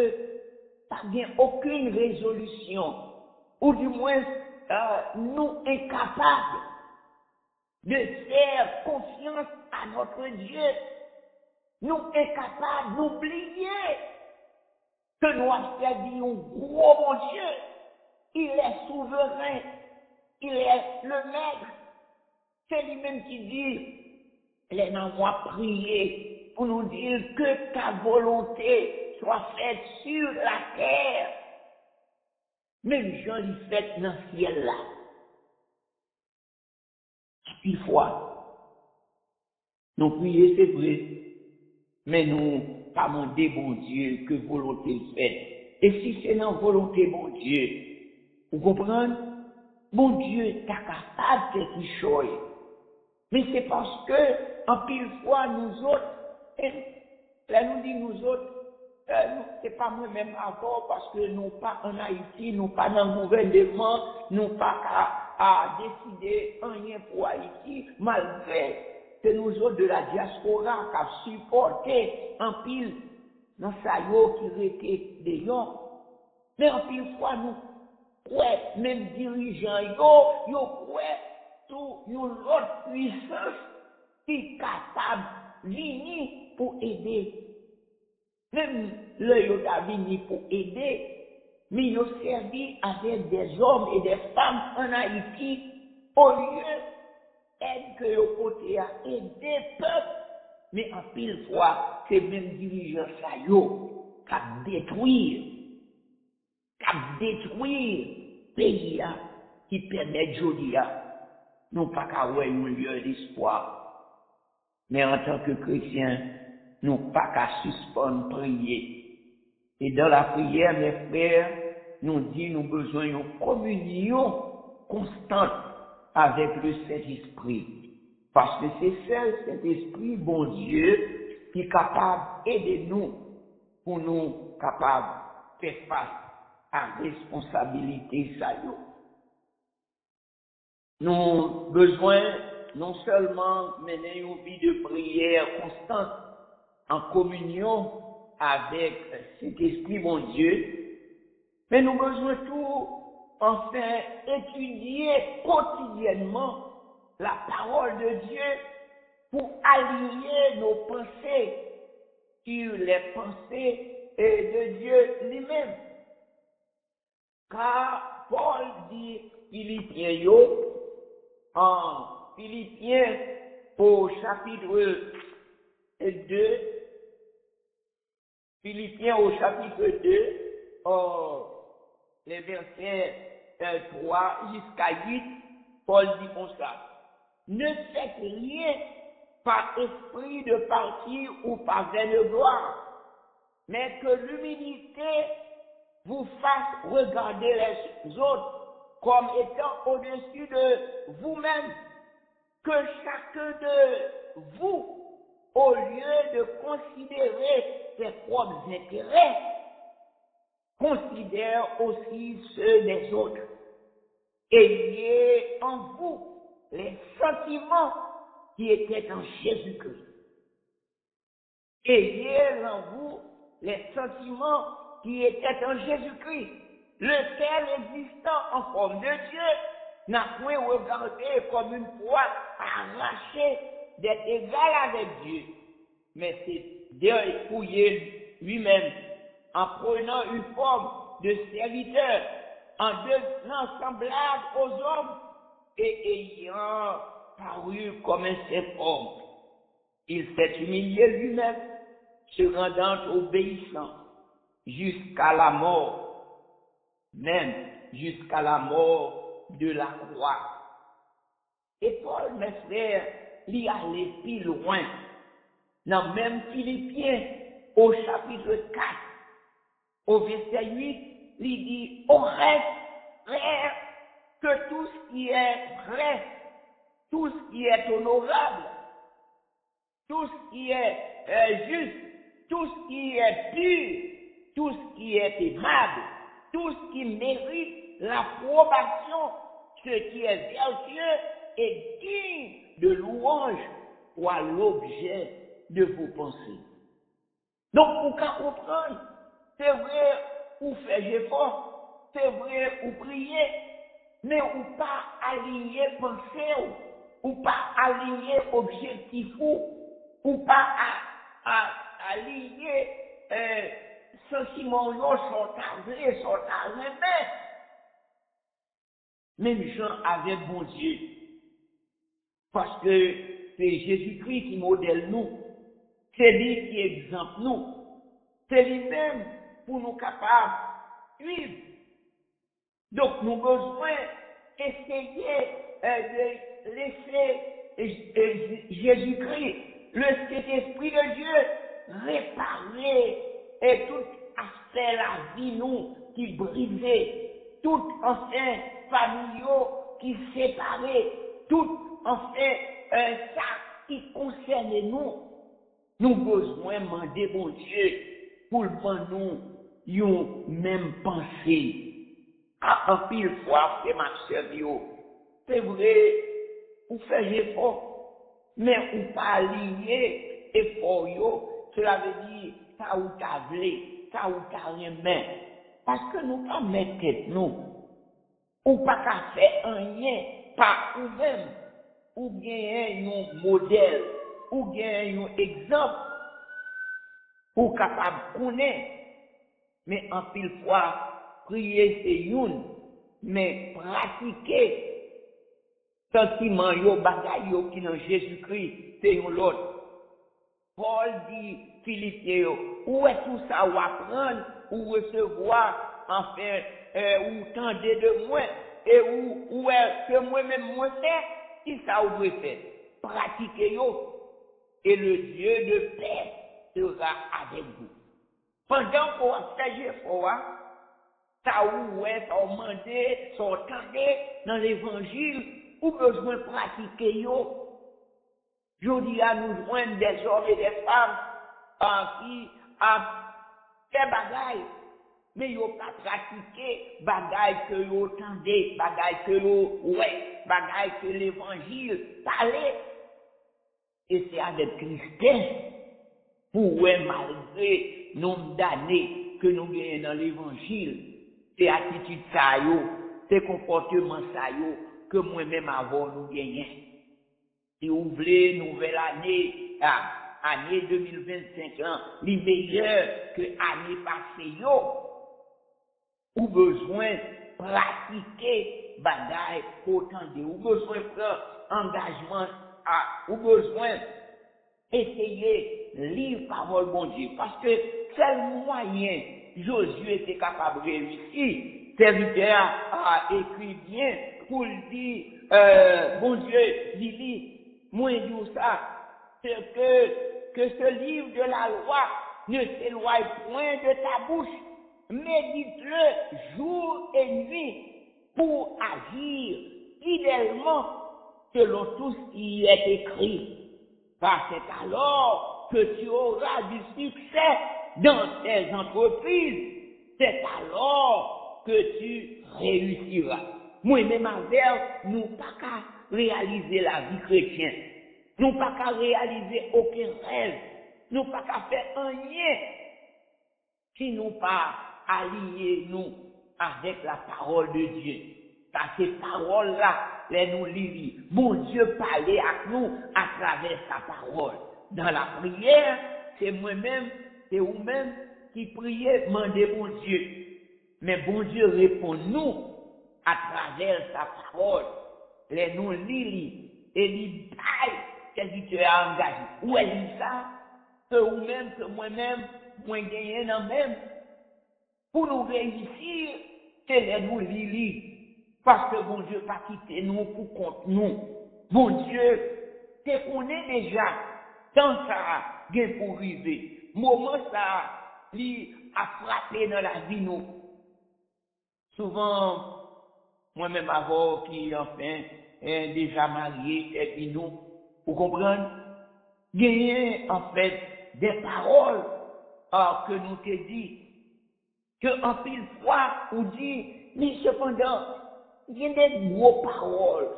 pas bien aucune résolution, ou du moins nous incapables de faire confiance à notre Dieu, nous incapables d'oublier que nous avons servi un gros bon Dieu. Il est souverain, il est le maître. C'est lui-même qui dit, les gens vont prier pour nous dire que ta volonté soit faite sur la terre. Même Jean l'y fait dans le ciel là. Une fois, nous prions, c'est vrai, mais nous pas demander bon Dieu que volonté le fait. Et si c'est dans volonté bon Dieu, vous comprenez? Bon Dieu, t'as capable de quelque chose. Mais c'est parce que, en pile fois, nous autres, là nous dit nous autres, c'est pas moi-même encore parce que nous pas en Haïti, nous pas dans le gouvernement, nous pas à décider rien pour Haïti, malgré que nous autres de la diaspora qui a supporté en pile dans sa yo qui était des gens. Mais en pile fois, nous ouais, même dirigeants yo ouais, tout une autre puissance qui est capable de venir pour aider. Même le yo ta vini pour aider, mais yo servi avec des hommes et des femmes en Haïti au lieu d'aide que yo côté à aider peuple, mais en pile fois, c'est même dirigeants ça yo qui détruire pays qui permet Jodia, non pas qu'à ouais un lieu d'espoir, mais en tant que chrétien, nous pas qu'à suspendre prier. Et dans la prière, mes frères, nous dit nous besoin d'une communion constante avec le Saint-Esprit. Parce que c'est seul Saint-Esprit, bon Dieu, qui est capable d'aider nous pour nous capables de faire face à la responsabilité ça yo. Nous besoin non seulement mener une vie de prière constante en communion avec cet esprit mon Dieu, mais nous besoin tout enfin étudier quotidiennement la parole de Dieu pour aligner nos pensées sur les pensées de Dieu lui-même. Car Paul dit Philippiens en Philippiens au chapitre 2, Philippiens au chapitre 2, les versets 3 jusqu'à 8, Paul dit comme ça. Ne faites rien par esprit de parti ou par vaine gloire, mais que l'humilité vous fasse regarder les autres comme étant au-dessus de vous-même, que chacun de vous, au lieu de considérer ses propres intérêts, considère aussi ceux des autres. Ayez en vous les sentiments qui étaient en Jésus-Christ. Ayez en vous les sentiments qui étaient en Jésus-Christ, lequel existant en forme de Dieu, n'a point regardé comme une proie arrachée d'être égal avec Dieu, mais c'est dépouillé lui-même en prenant une forme de serviteur, en devenant semblable aux hommes et ayant paru comme un simple homme. Il s'est humilié lui-même, se rendant obéissant jusqu'à la mort, même jusqu'à la mort de la croix. Et Paul, mes frères, lui allait plus loin. Dans même Philippiens, au chapitre 4, au verset 8, il dit, au reste, frère, que tout ce qui est vrai, tout ce qui est honorable, tout ce qui est juste, tout ce qui est pur, tout ce qui est aimable, tout ce qui mérite l'approbation, ce qui est vertueux et digne de louange, soit l'objet de vos pensées. Donc, ou qu'à comprendre, c'est vrai, ou faire effort, c'est vrai, ou prier, mais ou pas aligner pensée, ou pas aligner objectif, ou pas aligner sentiment yo sortagé, sortagé, même gens avec bon Dieu. Parce que c'est Jésus-Christ qui modèle nous, c'est lui qui exemple nous, c'est lui-même pour nous capables de suivre. Donc, nous avons besoin d'essayer de laisser Jésus-Christ, le Saint-Esprit de Dieu, réparer tout aspect de la vie nous qui brisait, tout enfin familiaux qui séparait, tout enfin ça qui concerne nous. Nous avons besoin de demander bon Dieu pour nous une même pensée. En pile fois, frère Maxime, c'est vrai, ou fait effort, mais ou pas aligné effort, cela veut dire, ça ou ta vlé, ça ou ta remet. Parce que nous pas mettre tête nous, ou pas qu'à faire rien, pas ou même, ou gagner un modèle, ou gagner un exemple, ou capable de connaître, mais en pile fois, prier c'est une, mais pratiquer, sentiment yo bagay yo qui dans Jésus-Christ c'est un l'autre. Paul dit Philippiens yo, où est tout ça ou apprendre ou recevoir enfin ou tendez de moi et où est que moi-même moi faire qui ça ou doit faire pratiquer yo et le Dieu de paix sera avec vous. Pendant qu'on a fait effort, ça ou ouais, ça ou mandé, ça ou tendez dans l'évangile ou besoin de pratiquer yo. Je dis à nous joindre des hommes et des femmes qui a fait bagaille, mais yo pas pratiqué bagaille que yo tendez, bagaille que yo ouais, bagaille que l'évangile parlait. Et c'est avec tristesse pour ouais, malgré nombre d'années que nous gagnons dans l'évangile, c'est attitude ça yo, c'est comportement ça yo, que moi-même avant nous gagnons. Si vous voulez, nouvelle année, année 2025, les meilleurs que année passée, yo, ou besoin pratiquer bagaille autant de, ou besoin prendre engagement, ou besoin essayer lire parole bon Dieu. Parce que c'est le moyen Josué était capable de réussir. Serviteur a écrit bien pour le dire, bon Dieu, Lili, moi dit ça, c'est que ce livre de la loi ne s'éloigne point de ta bouche. Médite-le jour et nuit pour agir fidèlement selon tout ce qui est écrit. Car c'est alors que tu auras du succès dans tes entreprises. C'est alors que tu réussiras. Moi-même avec, nous pas qu'à réaliser la vie chrétienne. Nous pas qu'à réaliser aucun rêve. Nous pas qu'à faire rien si nous pas alliés nous avec la parole de Dieu. Car ces paroles-là, les nous lisons. Bon Dieu parlait avec nous à travers sa parole. Dans la prière, c'est moi-même, c'est vous-même qui priez, demandez bon Dieu. Mais bon Dieu répond nous à travers sa parole. Les nous lisons et les bail serviteur a engagé. Où est ça? Que vous-même, que moi-même, moi gagner dans même. Pour nous réussir, c'est les nous lisons. Parce que bon Dieu pas quitter nous pour contre nous. Bon Dieu, te connaît déjà dans ça gain pour arriver. moment ça, li a frappé dans la vie nous. Souvent, moi-même avant qui, enfin, est déjà marié, et puis nous, vous comprenez? Gagner, en fait, des paroles que nous te dit, que en pile fois, ou dit, mais cependant, il y a des gros paroles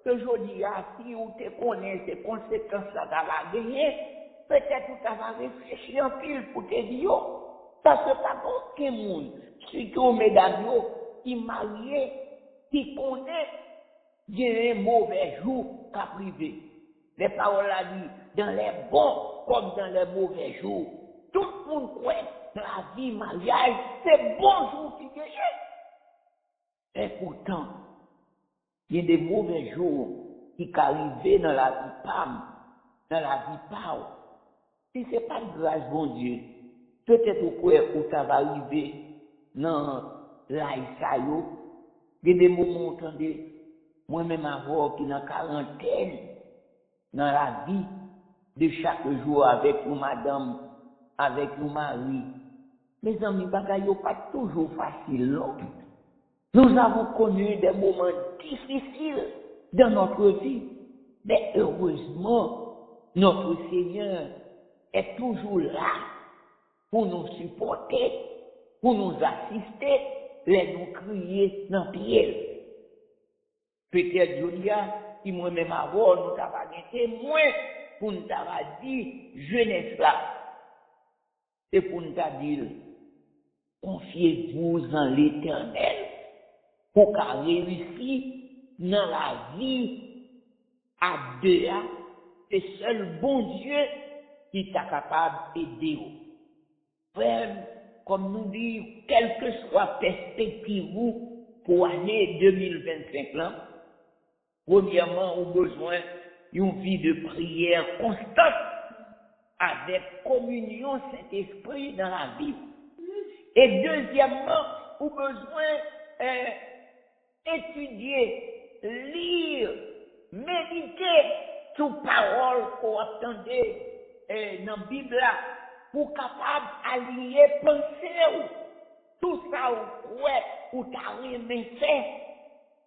que je dis, si ou te connais ces conséquences ça va gagner, peut-être ou tu vas réfléchir en pile pour te dire, yo, parce que pas aucun monde, surtout mesdames, yo, qui marié, qui connaît, il y a un mauvais jour qu'à privé. Les paroles là dit, dans les bons comme dans les mauvais jours. Tout le monde croit dans la vie mariage, c'est bon jour qui gagne. Et pourtant, il y a des mauvais jours qui arrivent dans la vie PAM, dans la vie PAO. Si ce n'est pas de grâce, bon Dieu, peut-être au quoi où ça va arriver dans l'Aïsaïo, il y a des moments, entendez, moi-même avant qui dans quarantaine, dans la vie de chaque jour avec une madame, avec un mari. Mes amis, bagaille pas toujours facile, non? Nous avons connu des moments difficiles dans notre vie. Mais heureusement, notre Seigneur est toujours là pour nous supporter, pour nous assister, les nous crier dans pied. Peut-être, Julia, si moi-même avant, nous t'avons un témoin pour nous t'avoir dit, jeunesse là. C'est pour nous dire, confiez-vous en l'Éternel pour qu'à réussir dans la vie à deux. C'est seul bon Dieu qui t'a capable d'aider. Frère, comme nous dit, quelle que soit perspective pour l'année 2025 là, premièrement, on a besoin d'une vie de prière constante avec communion Saint-Esprit dans la vie. Et deuxièmement, on a besoin étudier, lire, méditer sur parole qu'on attendait dans la Bible là, pour capable aligner penser ou tout ça ou quoi ou t'as rien fait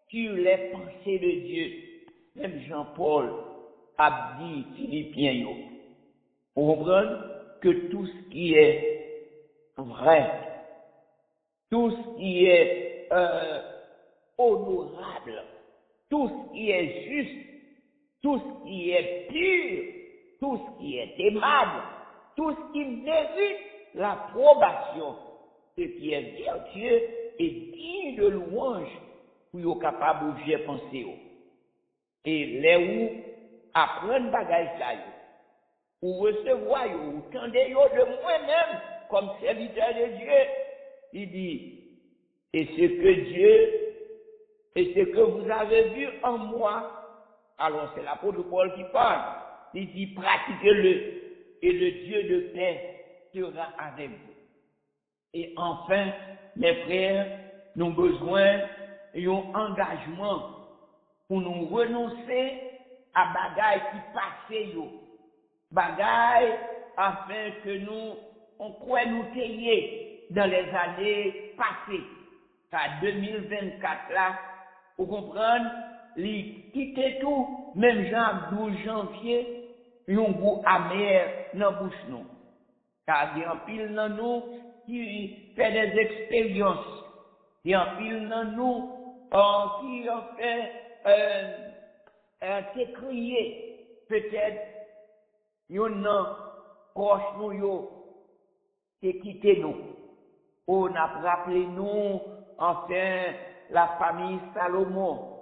sur les pensées de Dieu. Même Jean-Paul a dit Philippiens yo. Vous comprenez que tout ce qui est vrai, tout ce qui est honorable, tout ce qui est juste, tout ce qui est pur, tout ce qui est aimable, tout ce qui mérite l'approbation, ce qui est vertueux et digne de louange, pour être capable de bien penser. Et les où apprendre bagage ça yo, ou recevoir yo, ou tendez yo de moi-même comme serviteur de Dieu, il dit, et ce que vous avez vu en moi, alors c'est l'apôtre Paul qui parle, il dit pratiquez-le, et le Dieu de paix sera avec vous. Et enfin, mes frères, nous avons besoin d'un engagement pour nous renoncer à bagaille qui passait yo. Bagaille afin que nous, on croit nous tailler dans les années passées. À 2024 là, vous comprenez, li quitter tout, même genre 12 janvier, yon goût amer dans bouche nous. Car il y a un pile dans nous qui fait des expériences. Il y a un pile dans nous qui en fait t'écrier. Peut-être yon nan proche nous yo qui quitté nous. On a rappelé nous enfin la famille Salomon.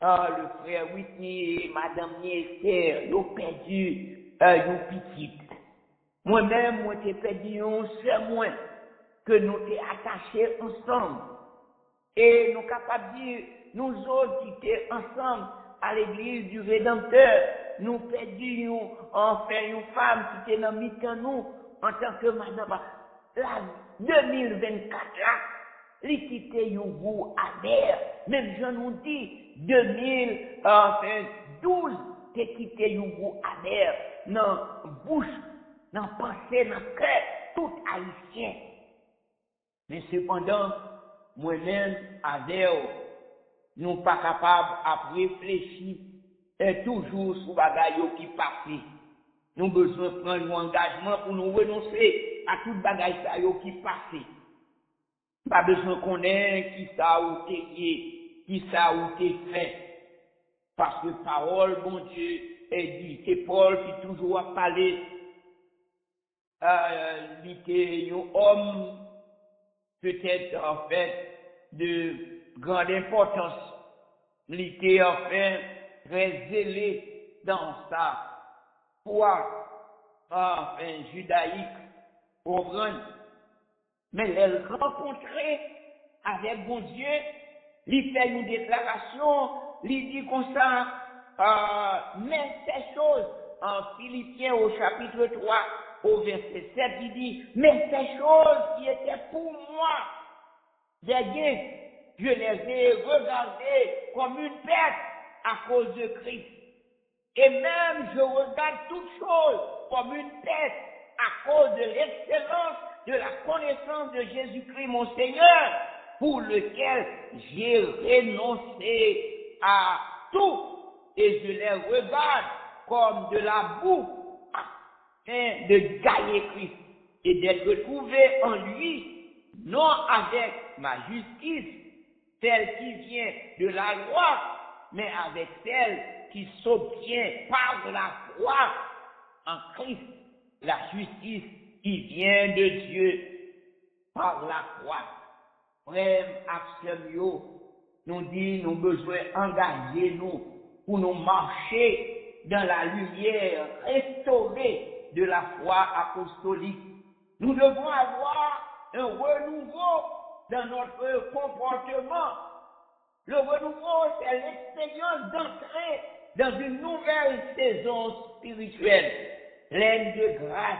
Le frère Whitney et madame Esther, ils ont perdu une petite. Moi-même, moi, j'ai perdu un seul moins que nous t'es attachés ensemble. Et nous capables de dire, nous autres qui étaient ensemble à l'église du Rédempteur, nous perdions enfin une femme qui était dans mi-temps nous, en tant que madame. La 2024 là, les quitté un goût amer. Même je nous dis, 2012, t'es quitté un goût amer dans bouche dans pensée, dans cœur, tout haïtien. Mais cependant, moi-même, avec eux, nous pas capables à réfléchir et toujours sur bagaille qui passent. Nous besoin de prendre un engagement pour nous renoncer à toute bagaille qui passe. Pas besoin qu'on ait qui ça ou t'es lié, qui ça ou t'es fait. Parce que parole, bon Dieu, est dit, c'est Paul qui toujours a parlé, il était un homme, peut-être, en fait, de grande importance. Il était, en fait, très zélé dans sa foi, enfin, judaïque, comprendre. Mais elle rencontrait avec bon Dieu, il fait une déclaration, il dit comme ça, mais ces choses, en Philippiens au chapitre 3, au verset 7, il dit, mais ces choses qui étaient pour moi des gains, je les ai regardées comme une perte à cause de Christ. Et même je regarde toutes choses comme une perte à cause de l'excellence de la connaissance de Jésus-Christ, mon Seigneur, pour lequel j'ai renoncé à tout et je les regarde comme de la boue afin de gagner Christ et d'être retrouvé en lui, non avec ma justice, celle qui vient de la loi, mais avec celle qui s'obtient par la foi en Christ, la justice qui vient de Dieu par la foi. Frère, Axel, nous dit, nous besoin d'engager nous pour nous marcher dans la lumière restaurée de la foi apostolique. Nous devons avoir un renouveau dans notre comportement. Le renouveau, c'est l'expérience d'entrer dans une nouvelle saison spirituelle, pleine de grâce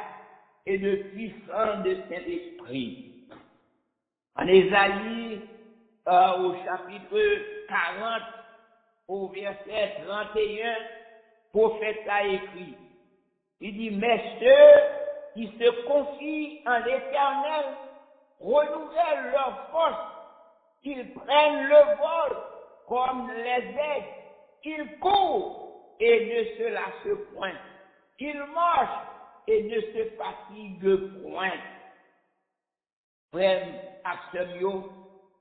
et de puissance de Saint-Esprit. En Ésaïe, au chapitre 40, au verset 31, prophète a écrit, il dit, mais ceux qui se confient en l'Éternel renouvellent leur force. Ils prennent le vol comme les aigles. Ils courent et ne se lassent point. Ils marchent et ne se fatiguent point. Frère Axel,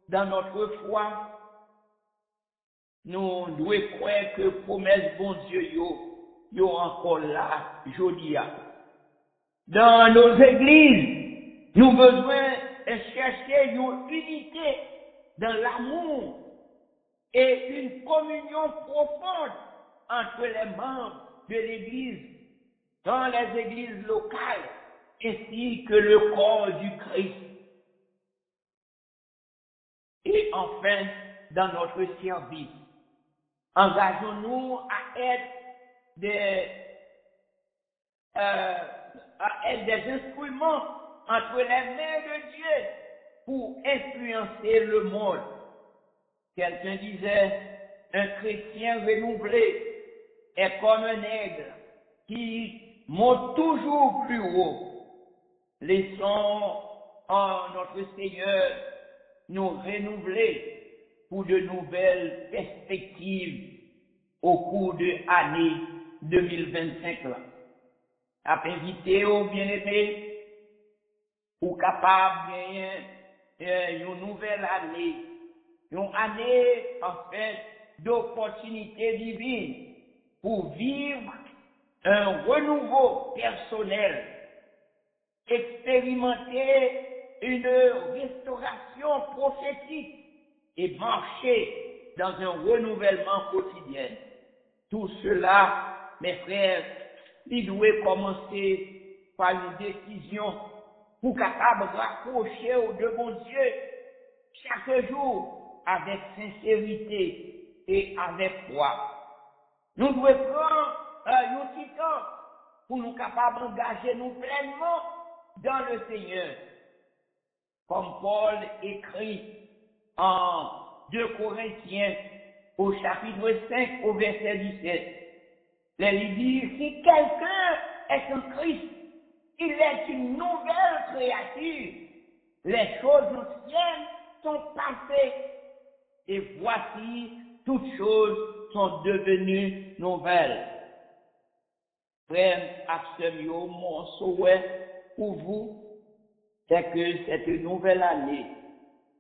dans notre foi, nous devons croire que promesse bon Dieu yo encore là, jodia. Dans nos églises, nous besoin de chercher une unité dans l'amour et une communion profonde entre les membres de l'Église, dans les églises locales, ainsi que le corps du Christ. Et enfin, dans notre service, engageons-nous à être des instruments entre les mains de Dieu pour influencer le monde. Quelqu'un disait, un chrétien renouvelé est comme un aigle qui monte toujours plus haut. Laissons en notre Seigneur nous renouveler pour de nouvelles perspectives au cours de l'année 2025 là. À inviter aux bien-aimés ou capables de gagner une nouvelle année, une année en fait d'opportunités divines pour vivre un renouveau personnel, expérimenter une restauration prophétique et marcher dans un renouvellement quotidien. Tout cela, mes frères, il doit commencer par une décision pour capable rapprocher au de bon Dieu chaque jour avec sincérité et avec foi. Nous devons prendre un petit temps pour nous capables d'engager nous pleinement dans le Seigneur. Comme Paul écrit en 2 Corinthiens au chapitre 5 au verset 17. Il dit, si quelqu'un est en Christ, Il est une nouvelle créature. Les choses anciennes sont passées. Et voici, toutes choses sont devenues nouvelles. Frère, Axemio, mon souhait pour vous, c'est que cette nouvelle année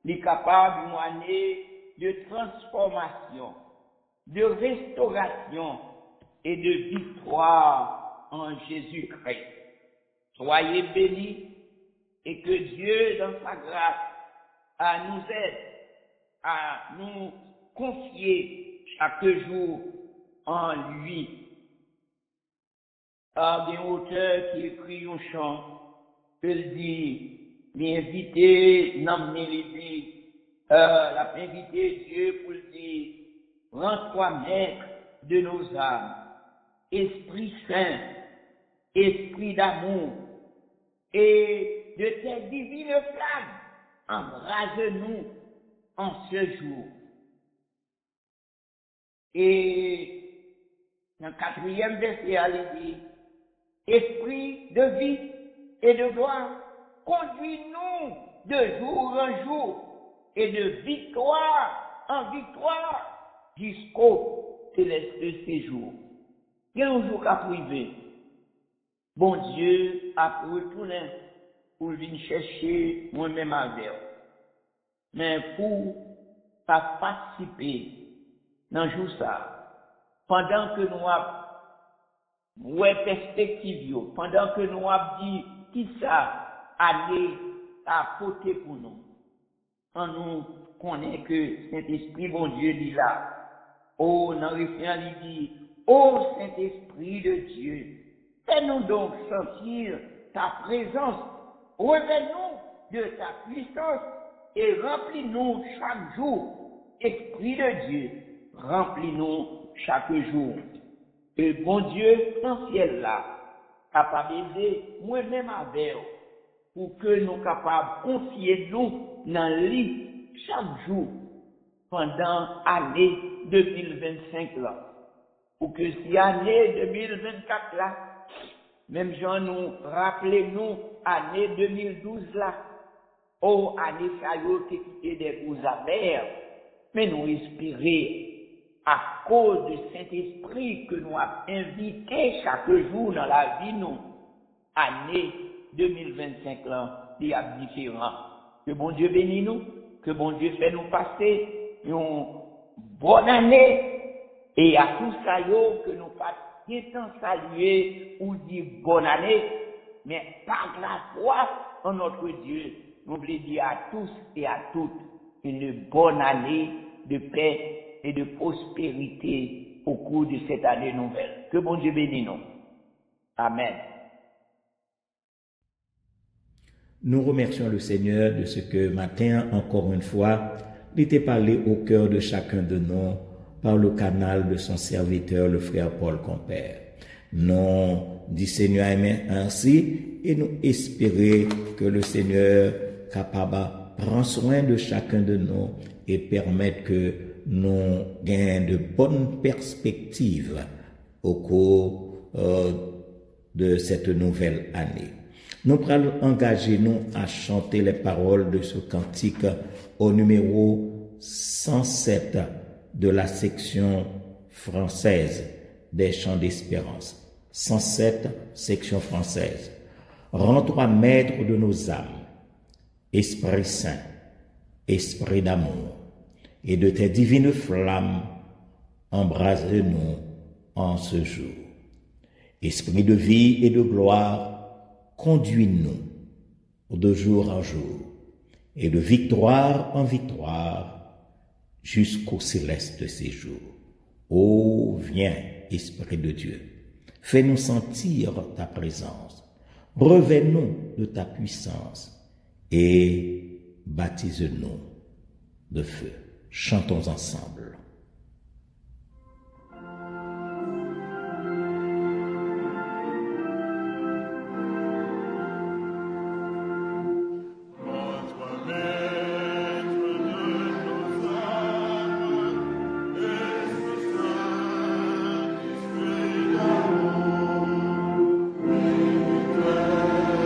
est capable d'une année de transformation, de restauration et de victoire en Jésus-Christ. Soyez bénis et que Dieu, dans sa grâce, nous aide à nous confier chaque jour en lui. Il y a un auteur qui écrit un chant, il dit, l'invité, l'a invité Dieu pour le dire, rends-toi maître de nos âmes, Esprit Saint, Esprit d'amour, et de tes divines flammes, embrase-nous en ce jour. Et dans le 4e verset, il dit, Esprit de vie et de gloire, conduis-nous de jour en jour et de victoire en victoire jusqu'au céleste séjour. Il y a un jour qu'à privé. Bon Dieu a retourné pour venir chercher moi-même avec. Mais pour pas participer dans le jour ça, pendant que nous avons perspective, pendant que nous avons dit qui ça allait apporter pour nous, on nous connaît que Saint-Esprit, bon Dieu, dit là, oh, dans le refrain, il dit, oh Saint-Esprit de Dieu, fais-nous donc sentir ta présence, révèle-nous de ta puissance et remplis-nous chaque jour. Esprit de Dieu, remplis-nous chaque jour. Et bon Dieu, en ciel là, capable d'aider moi-même avec vous, pour que nous capables de confier nous dans lui chaque jour pendant l'année 2025 là. Pour que si l'année 2024 là, même gens nous rappelez-nous année 2012 là, oh année ça y est quitté des goûts amers, mais nous espérer à cause du Saint-Esprit que nous avons invité chaque jour dans la vie nous, année 2025 là, il y a différent. Que bon Dieu bénisse nous, que bon Dieu fait nous passer une bonne année et à tous ça que nous pas tant saluer ou dire bonne année, mais par la foi en notre Dieu, nous voulons dire à tous et à toutes une bonne année de paix et de prospérité au cours de cette année nouvelle. Que bon Dieu bénisse nous. Amen. Nous remercions le Seigneur de ce que matin, encore une fois, il était parlé au cœur de chacun de nous par le canal de son serviteur, le frère Paul Compère. Nous, dit Seigneur, ainsi, et nous espérer que le Seigneur capable prend soin de chacun de nous et permettre que nous gagnons de bonnes perspectives au cours de cette nouvelle année. Nous allons engager nous à chanter les paroles de ce cantique au numéro 107 de la section française des chants d'espérance. 107, section française. Rends-toi maître de nos âmes, Esprit Saint, Esprit d'amour, et de tes divines flammes, embrase-nous en ce jour. Esprit de vie et de gloire, conduis-nous de jour en jour, et de victoire en victoire, jusqu'au céleste séjour. Ô viens, Esprit de Dieu, fais-nous sentir ta présence, revêt-nous de ta puissance, et baptise-nous de feu. Chantons ensemble. Esprit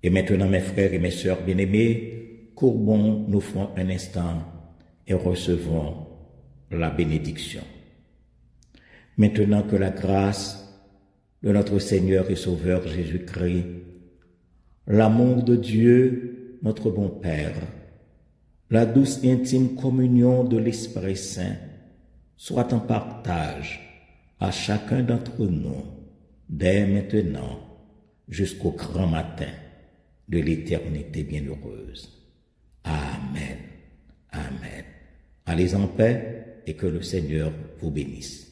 Et maintenant, mes frères et mes sœurs bien-aimés, courbons nos fronts un instant et recevons la bénédiction. Maintenant que la grâce de notre Seigneur et Sauveur Jésus-Christ, l'amour de Dieu, notre bon Père, la douce et intime communion de l'Esprit Saint soit en partage à chacun d'entre nous, dès maintenant jusqu'au grand matin de l'éternité bienheureuse. Amen. Amen. Allez en paix et que le Seigneur vous bénisse.